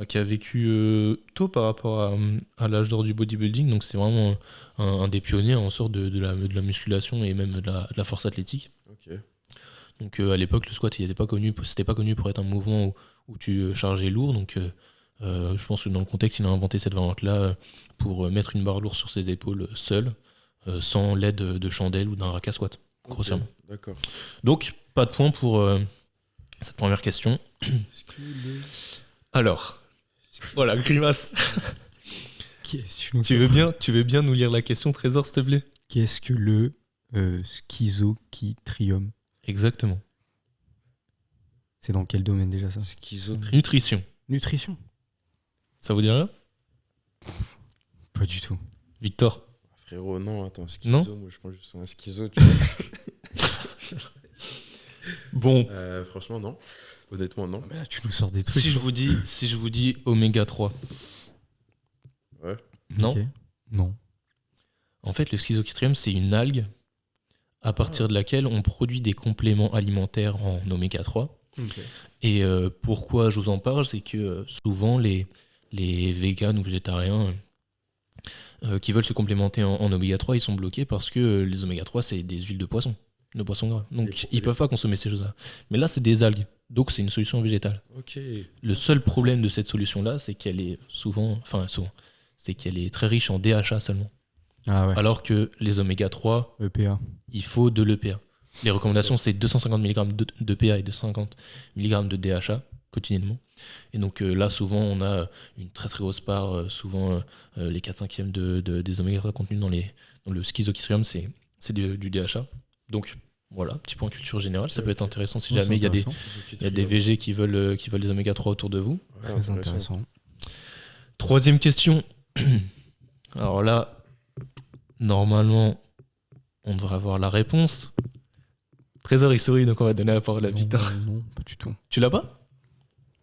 qui a vécu tôt par rapport à l'âge d'or du bodybuilding. Donc, c'est vraiment un des pionniers en sorte de la musculation et même de la force athlétique. Ok. Donc, à l'époque, le squat, c'était pas connu pour être un mouvement où tu chargeais lourd. Donc, je pense que dans le contexte, il a inventé cette variante-là pour mettre une barre lourde sur ses épaules seul, sans l'aide de chandelle ou d'un rack à squat. grossièrement. Ok, d'accord. Donc, pas de point pour cette première question. Est-ce que le- Alors, voilà, grimace. Qu'est-ce Tu veux bien nous lire la question, Trésor, s'il te plaît? Qu'est-ce que le schizochitrium? Exactement. C'est dans quel domaine déjà ça? Schizotrique. Nutrition. Nutrition? Ça vous dit rien? Pas du tout. Victor? Frérot, non, attends, schizo, Non moi je pense juste à un schizo, tu vois. Bon, Franchement, non. Honnêtement, non. Mais là, tu nous sors des trucs. si je vous dis oméga 3. Ouais. Non? Ok. Non. En fait, le schizochitrium, c'est une algue à partir de laquelle on produit des compléments alimentaires en oméga 3. Et pourquoi je vous en parle, c'est que souvent les véganes ou végétariens qui veulent se complémenter en oméga 3, ils sont bloqués parce que les oméga 3, c'est des huiles de poisson gras. Donc ils peuvent pas consommer ces choses-là. Mais là, c'est des algues, donc c'est une solution végétale. Ok. Le seul problème de cette solution-là, c'est qu'elle est c'est qu'elle est très riche en DHA seulement. Ah ouais. Alors que les oméga 3, EPA. il faut de l'EPA. Les recommandations, c'est 250 mg d'EPA et 250 mg de DHA quotidiennement. Et donc là, souvent, on a une très très grosse part, souvent les 4/5 des oméga 3 contenus dans le schizochitrium, c'est du DHA. Donc voilà, petit point culture générale, ça peut être intéressant si jamais il y a des VG qui veulent des oméga 3 autour de vous. Très intéressant. Troisième question. Alors là, normalement, on devrait avoir la réponse. Trésor, il sourit, donc on va donner la parole à Victor. Non, pas du tout. Tu l'as pas?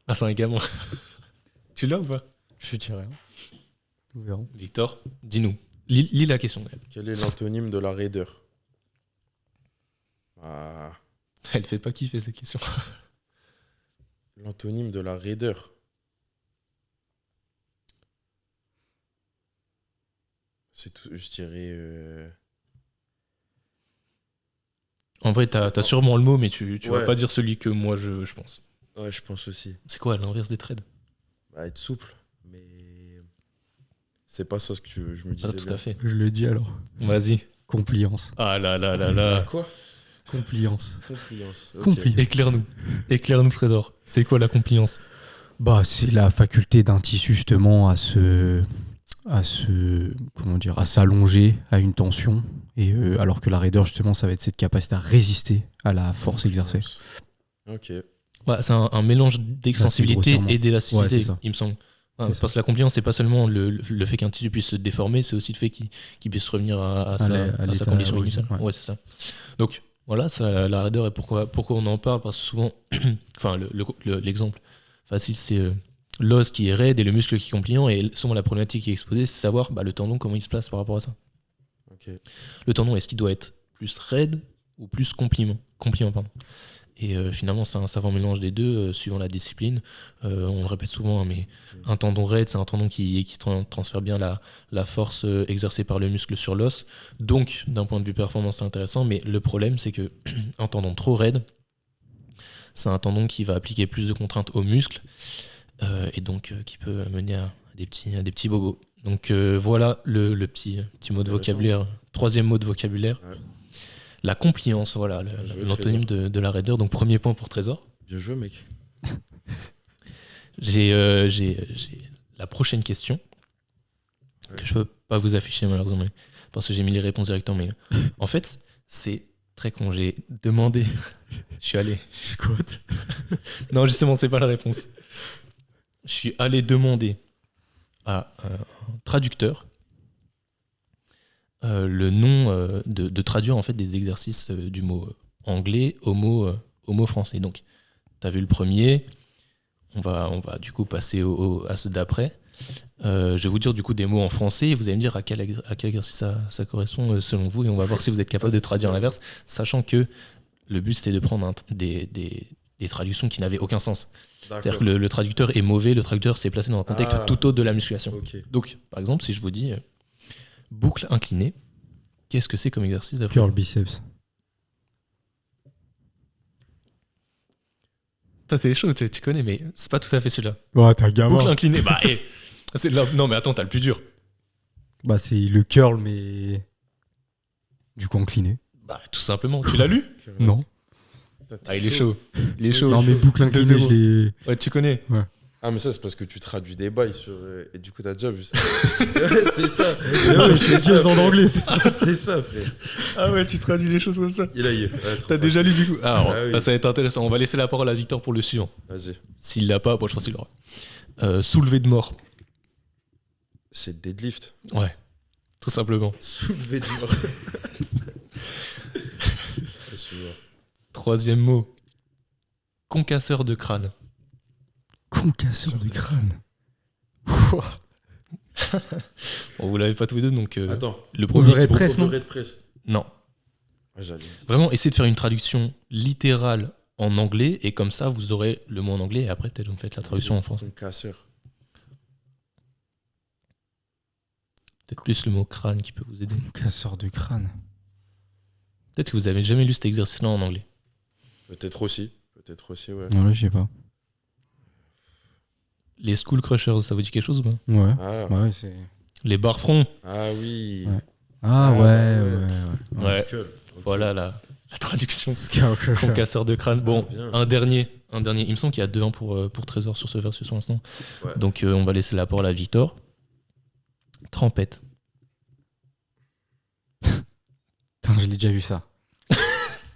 Ah, c'est un gamin. Tu l'as ou pas? Je dirais rien. Nous verrons. Victor, dis-nous. Lis la question. Quel est l'antonyme de la raideur? Elle fait pas kiffer ces questions. L'antonyme de la raideur. C'est tout, je dirais. En vrai, t'as sûrement le mot, mais tu vas Ouais. pas dire celui que moi je pense. Ouais, je pense aussi. C'est quoi l'inverse des trades? Bah, être souple, mais c'est pas ça ce que je me disais. Pas tout à fait. Je le dis alors. Vas-y. Compliance. Ah là là là là. Quoi? Compliance. Compliance. ok. Compliance. Éclaire-nous, Trésor. C'est quoi la compliance? Bah, c'est la faculté d'un tissu justement à s'allonger à une tension. Et alors que la raideur justement, ça va être cette capacité à résister à la force exercée. Ok. Ouais, c'est un mélange d'extensibilité grossièrement. et d'élasticité, Ouais, c'est ça. il me semble. Ouais, C'est ça. parce que la compliance, c'est pas seulement le fait qu'un tissu puisse se déformer, c'est aussi le fait qu'il puisse revenir à sa l'état condition original, initiale. ouais. Ouais, c'est ça. Donc voilà, ça, la raideur, et pourquoi on en parle? Parce que souvent, enfin, l'exemple facile, c'est l'os qui est raide et le muscle qui est compliant, et souvent la problématique qui est exposée, c'est savoir le tendon, comment il se place par rapport à ça. Ok. Le tendon, est-ce qu'il doit être plus raide ou plus compliant, pardon. Et finalement, c'est un savant mélange des deux, suivant la discipline. On le répète souvent, hein, mais un tendon raide, c'est un tendon qui transfère bien la force exercée par le muscle sur l'os. Donc, d'un point de vue performance, c'est intéressant. Mais le problème, c'est que un tendon trop raide, c'est un tendon qui va appliquer plus de contraintes au muscle, et donc qui peut mener à des petits bobos. Donc voilà le petit mot de vocabulaire. Troisième mot de vocabulaire. Ouais. La compliance, voilà, joué, l'antonyme de la raideur. Donc premier point pour Trésor. Bien joué, mec. J'ai la prochaine question que je peux pas vous afficher malheureusement parce que j'ai mis les réponses directement. Mais en fait, c'est très con. J'ai demandé. Je suis allé. Squat. Non, justement, c'est pas la réponse. Je suis allé demander à un traducteur le nom de traduire en fait des exercices du mot anglais au mot français. Donc, tu as vu le premier, on va du coup passer à ceux d'après. Je vais vous dire du coup des mots en français et vous allez me dire à quel exercice ça correspond selon vous, et on va voir si vous êtes capable de traduire l'inverse, sachant que le but c'était de prendre des traductions qui n'avaient aucun sens. C'est-à-dire que le traducteur est mauvais, le traducteur s'est placé dans un contexte tout autre de la musculation. Ok. Donc, par exemple, si je vous dis boucle inclinée, qu'est-ce que c'est comme exercice d'après Curl vous? biceps. Ça, c'est chaud, tu connais, mais c'est pas tout à fait celui-là. Ouais, t'es un gamin. Boucle inclinée, bah, c'est là. Non, mais attends, t'as le plus dur. Bah, c'est le curl, mais du coup incliné. Bah, tout simplement. Tu l'as lu? Non. Ah, il est chaud. Il est chaud. Non, mais boucle inclinée, 2-0. je l'ai. Ouais, tu connais. Ah, mais ça, c'est parce que tu traduis des bails sur. Et du coup, t'as déjà vu ça. C'est ça. C'est 15 ans d'anglais, c'est ça. C'est ça, frère. Ah ouais, tu traduis les choses comme ça. Il a eu. T'as déjà lu du coup? Alors, Ah oui. bah, ça va être intéressant. On va laisser la parole à Victor pour le suivant. Vas-y. S'il l'a pas, bon, je pense qu'il l'aura. Soulevé de mort. C'est deadlift. Ouais, tout simplement. Soulevé de mort. Troisième mot. Concasseur de crâne. Concasseur de crâne. Bon, vous l'avez pas tous les deux, donc Attends. le premier. Overhead press, non? Overhead press. Non. Ouais, j'allais. Vraiment, essayez de faire une traduction littérale en anglais, et comme ça, vous aurez le mot en anglais, et après, peut-être vous me faites la traduction en français. Concasseur. Peut-être plus le mot crâne qui peut vous aider. Concasseur de crâne. Peut-être que vous avez jamais lu cet exercice-là en anglais. Peut-être aussi, ouais. Non, là, je sais pas. Les School Crushers, ça vous dit quelque chose ou pas? Ouais. Ah, Bah ouais, c'est. Les barfrons. ah oui. Ouais. Ah, Ah, ouais. Ouais. Skull. Ok. Voilà la traduction. Concasseur. Concasseur de crâne. Bon, Ah, bien. un dernier. Il me semble qu'il y a 2-1 pour Trésor sur ce versus pour l'instant. Ouais. Donc on va laisser la parole à Victor. Trempette. Putain, je l'ai déjà vu ça.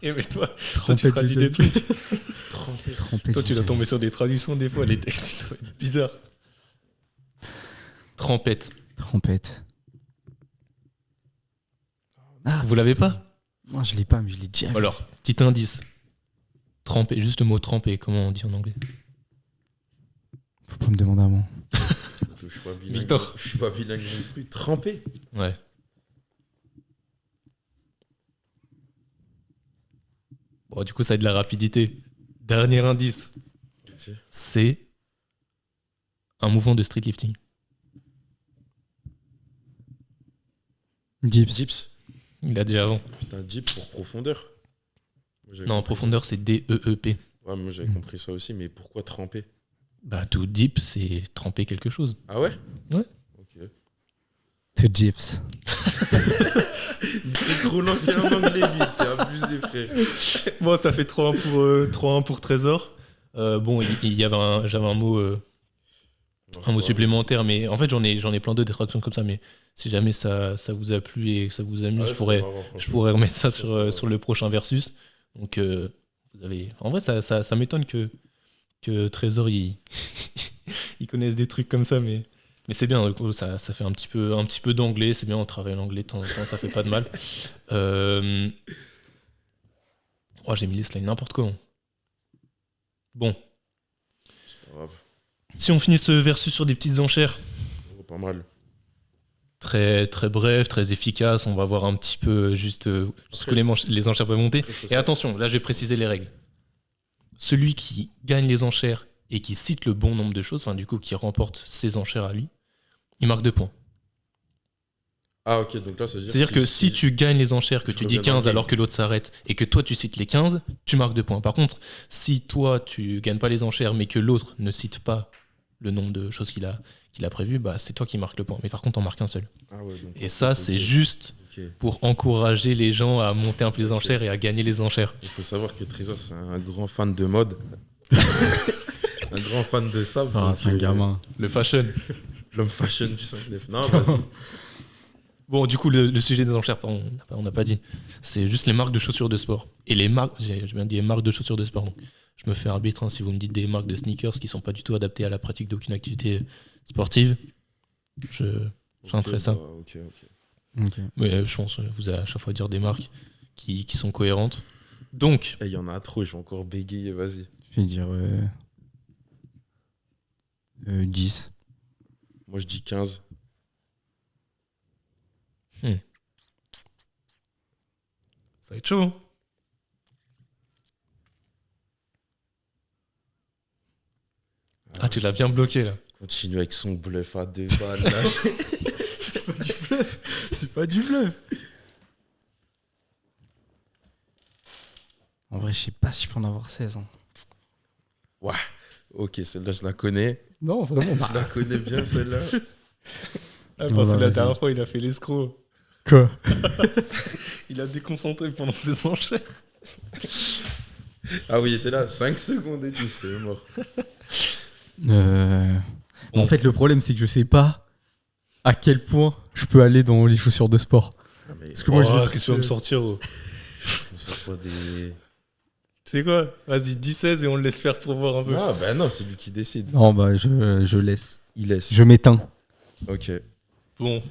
Et mais toi tu Trompette, traduis j'ai des déjà trucs. Trompette, Toi, tu j'ai dois déjà tomber sur des traductions des fois, les textes ils doivent être bizarres. Trempette. vu. Trompette. Ah, Vous l'avez pas? moi, je l'ai pas, mais je l'ai déjà vu. Alors, petit indice. Tremper, juste le mot tremper, comment on dit en anglais? Faut pas me demander à moi. Je suis pas bilingue. Victor. Je suis pas bilingue non plus. Trempé. Ouais. Bon, du coup, ça a de la rapidité. Dernier indice. Ok. C'est un mouvement de street lifting. Dips. Dips. Il a dit avant. Putain, dips pour profondeur. Moi, j'avais Non, en compris profondeur, c'est D-E-E-P. ça. Ouais, moi j'avais compris ça aussi, mais pourquoi tremper? Bah, tout deep, c'est tremper quelque chose. Ah ouais? Ouais. Ok. To dips. Il fait trop l'ancien anglais, lui, c'est abusé, frère. Bon, ça fait 3-1 pour Trésor. Bon, j'avais un mot supplémentaire, mais en fait, j'en ai plein d'autres tractions comme ça. Mais si jamais ça vous a plu et que ça vous amuse, je pourrais remettre ça sur le prochain versus. Donc, vous avez. En vrai, ça m'étonne que Trésor il connaisse des trucs comme ça, mais c'est bien. Du coup, ça fait un petit peu d'anglais. C'est bien, on travaille l'anglais de temps en temps, ça fait pas de mal. Oh, j'ai mis les slides n'importe comment. Bon. C'est pas grave. Si on finit ce versus sur des petites enchères, Oh, pas mal. très, très bref, très efficace, on va voir un petit peu juste jusqu'où les enchères peuvent monter. Et attention, là je vais préciser les règles. Celui qui gagne les enchères et qui cite le bon nombre de choses, enfin du coup qui remporte ses enchères à lui, il marque 2 points. Ah ok, donc là ça veut dire... C'est-à-dire que si tu gagnes les enchères, que je tu dis reviens dans 15 le alors que l'autre s'arrête, et que toi tu cites les 15, tu marques 2 points. Par contre, si toi tu gagnes pas les enchères, mais que l'autre ne cite pas le nombre de choses qu'il a prévu, bah c'est toi qui marques le point. Mais par contre, on marque un seul. Ah ouais, donc, Et ça, ok, c'est juste ok. pour encourager les gens à monter un peu les enchères et à gagner les enchères. Il faut savoir que Trésor c'est un grand fan de mode. Un grand fan de ça. Ah, c'est un gamin. Le fashion. L'homme fashion du 5-9. Non, vas-y. Bon, du coup, le sujet des enchères, pardon, on n'a pas dit. C'est juste les marques de chaussures de sport. Et les marques, j'ai bien dit les marques de chaussures de sport. Donc, je me fais arbitre si vous me dites des marques de sneakers qui sont pas du tout adaptées à la pratique d'aucune activité sportive. J'entrerai ça. Bah, ok. Ok. Mais je pense que vous allez à chaque fois dire des marques qui sont cohérentes. Donc, Il y en a trop, je vais encore bégayer, vas-y. Je vais dire 10. Moi je dis 15. ça va être chaud. Hein. Ah, tu l'as bien bloqué là. Continue avec son bluff à 2 balles. Là. C'est pas du bluff. En vrai, je sais pas si je peux en avoir 16. Hein. Ok, celle-là je la connais. Non, vraiment. Je la connais bien celle-là. Ah, Non, parce que bah, la vas-y. dernière fois, il a fait l'escroc. Quoi? Il a déconcentré pendant ses enchères. Ah oui, il était là 5 secondes et tout, c'était mort. En fait, le problème, c'est que je sais pas à quel point je peux aller dans les chaussures de sport. Ah, mais Parce que moi, je dis qu'est-ce que tu vas me sortir, gros? on sort pas des... Tu sais quoi? Vas-y, 10-16 et on le laisse faire pour voir un peu. Non, bah non, c'est lui qui décide. Non, bah, je laisse. Il laisse. Je m'éteins. Ok. Bon,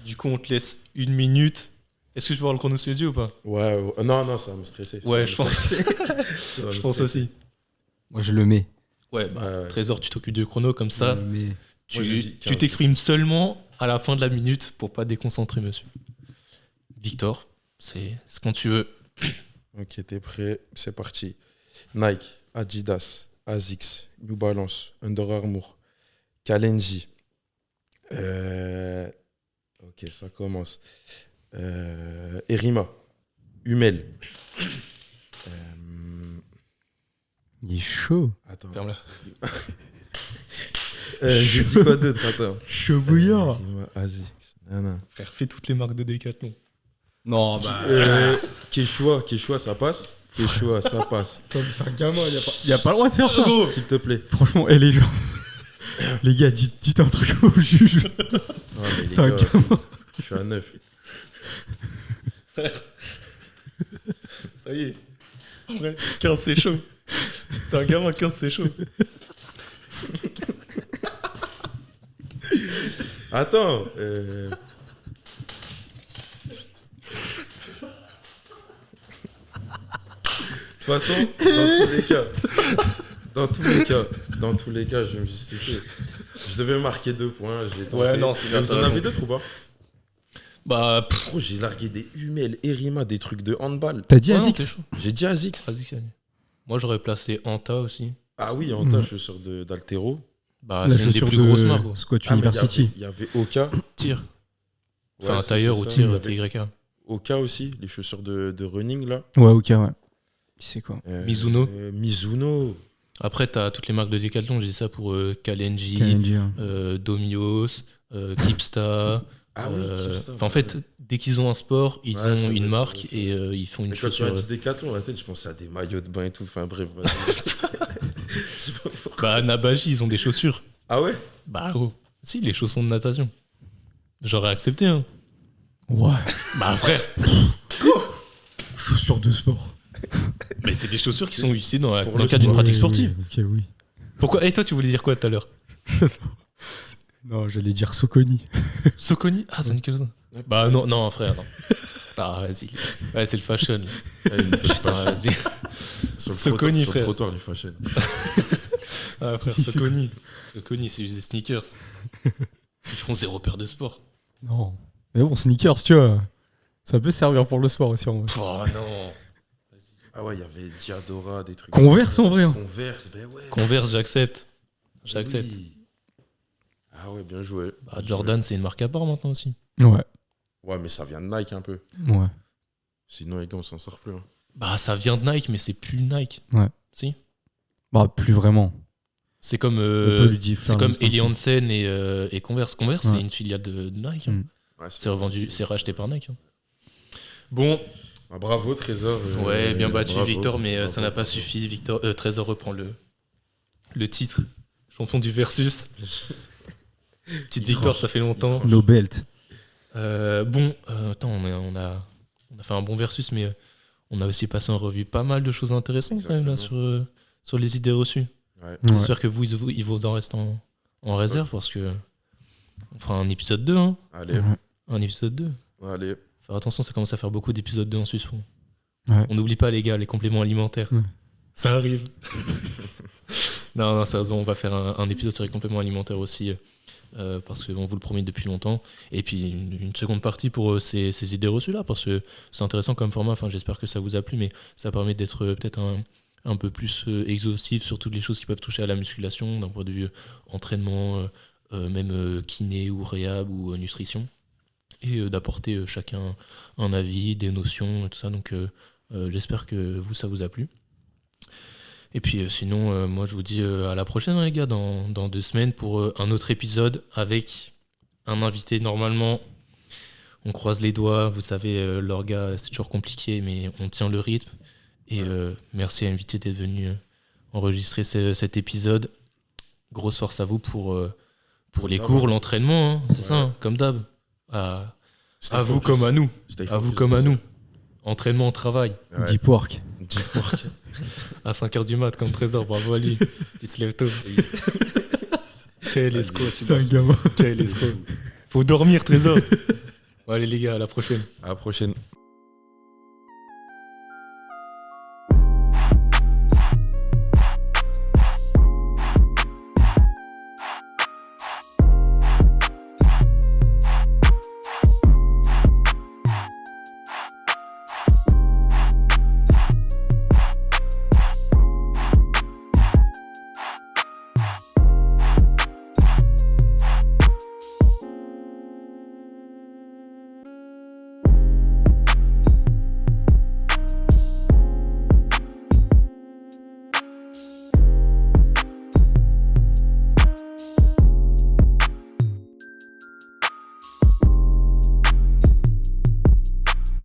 du coup, on te laisse 1 minute. Est-ce que je vais voir le chrono sous les yeux ou pas? Ouais. Non, ça va me stresser. Ouais, je pense. Je pense aussi. Moi, je le mets. Ouais, bah, Ouais. Trésor, tu t'occupes du chrono comme ça. Mais... Tu Moi, j'ai dit 15. t'exprimes seulement à la fin de la minute pour pas déconcentrer, monsieur. Victor, c'est quand tu veux. Ok, t'es prêt? C'est parti. Nike, Adidas, Asics, New Balance, Under Armour, Kalenji. Ok, ça commence. Erima, Hummel. Il est chaud. Attends. Ferme-la. J'ai dit quoi d'autre? Attends. Chaud bouillant. Erima, Asics. Non. Frère, fais toutes les marques de Décathlon. Non, bah... Quechua, ça passe? Quechua, ça passe. C'est un gamin, il a pas le droit de faire ça. S'il te plaît. Franchement, les gens... les gars, dites un truc au juge. Non, mais les C'est un gars, gamin. je suis à 9. Ça y est. En vrai, 15 c'est chaud. T'es un gamin, 15 c'est chaud. Attends. De toute façon, dans tous les cas, je vais me justifier. Je devais marquer 2 points, je l'ai tenté. Ouais, non, c'est bien, Vous t'as en raison. avez d'autres ou pas? Bah, Gros, j'ai largué des Hummel, Erima, des trucs de handball. T'as dit ouais, non, Asics? t'es chaud. J'ai dit Asics. Vas-y, ça y est. Moi, j'aurais placé Anta aussi. Ah oui, Anta, chaussure d'Altero. Bah, c'est une des plus grosses marques. Gros. Squat Ah, mais University. il y avait Oka. Tir. Enfin, Ouais, un c'est tailleur ça. ou Il y tir, avait TYK. Oka aussi, les chaussures de running là. Ouais, ok, ouais. Qui c'est quoi? Mizuno. Mizuno. Après, t'as toutes les marques de Décathlon. J'ai dit ça pour Kalenji, KNG, ouais. Domios, Kipsta. Ah oui, Kipsta, En fait, dès qu'ils ont un sport, ils Ouais, ont c'est une vrai, marque c'est vrai, et ils font une Mais quand tu m'as chaussure. dit Décathlon, dans la tête, je pensais à des maillots de bain et tout. Enfin bref, vas-y. Je sais pas pourquoi. Bah, Nabaji, ils ont des chaussures. Ah ouais? Bah, gros. Si, les chaussons de natation. J'aurais accepté, hein. Ouais. Bah, frère. Chaussures de sport. Mais c'est des chaussures qui sont utilisées dans Pour le le cadre d'une sport. pratique sportive. Ok, oui. Pourquoi? Et toi, tu voulais dire quoi tout à l'heure? Non, j'allais dire Soconi. Soconi? Ah, ça nique ça. Bah, non, frère, non. Ah, vas-y. Ouais, c'est le fashion. Putain, vas-y. Soconi, sur le frère. trottoir, les fashion. Ah, frère, Soconi. Soconi, c'est juste des sneakers. Ils font 0 paire de sport. Non. Mais bon, sneakers, tu vois. Ça peut servir pour le sport aussi, en vrai. Oh non. Ah ouais, il y avait Diadora, des trucs. Converse, en vrai, hein. Converse, ben ouais. Converse, j'accepte. J'accepte. Oui. Ah ouais, bien joué. Bah, Jordan, c'est une marque à part maintenant aussi. Ouais. Ouais, mais ça vient de Nike un peu. Ouais. Sinon, les gars, on s'en sort plus. Hein. Bah, ça vient de Nike, mais c'est plus Nike. Ouais. Si. Bah, plus vraiment. C'est comme, On peut lui dire, c'est faire comme le Eli Hansen et Converse. Converse, Ouais. c'est une filiale de Nike. hein. Mm. Ouais, C'est revendu, c'est racheté par Nike. hein. Bon, Ah, bravo, Trésor. ouais, bien battu, bravo. Victor, mais Bravo. ça n'a pas suffi. Victor, Trésor reprend le titre. Champion du Versus. Petite victoire, ça fait longtemps. No belt. Attends, on a fait un bon Versus, mais on a aussi passé en revue pas mal de choses intéressantes quand même là, sur les idées reçues. Ouais. Ouais. J'espère que il vous en reste en réserve parce que on fera un épisode 2. Hein. Allez, Ouais. Un épisode 2. allez. Faire attention, ça commence à faire beaucoup d'épisodes 2 en suspens. Ouais. On n'oublie pas, les gars, les compléments alimentaires. Ouais. Ça arrive. non, sérieusement, on va faire un épisode sur les compléments alimentaires aussi, parce qu'on vous le promet depuis longtemps. Et puis une seconde partie pour ces idées reçues là, parce que c'est intéressant comme format. Enfin, j'espère que ça vous a plu, mais ça permet d'être peut-être un peu plus exhaustif sur toutes les choses qui peuvent toucher à la musculation, d'un point de vue entraînement, même kiné ou réhab ou nutrition. Et d'apporter chacun un avis, des notions, et tout ça. Donc j'espère que ça vous a plu. Et puis sinon, moi je vous dis à la prochaine, hein, les gars, dans 2 semaines pour un autre épisode avec un invité. Normalement, On croise les doigts, vous savez, l'orga, c'est toujours compliqué, mais on tient le rythme. Et merci à Invité d'être venu enregistrer cet épisode. Grosse force à vous pour les cours, l'entraînement, hein, c'est ça, hein, comme d'hab. À vous comme à nous. À vous comme à nous. Entraînement, travail. Ouais. Deep work. À 5h du mat, comme Trésor, bravo à lui. Il se lève tôt. Quel escroc, C'est un gamin. Quel escroc. Faut dormir, Trésor. Bon, allez les gars, à la prochaine. À la prochaine.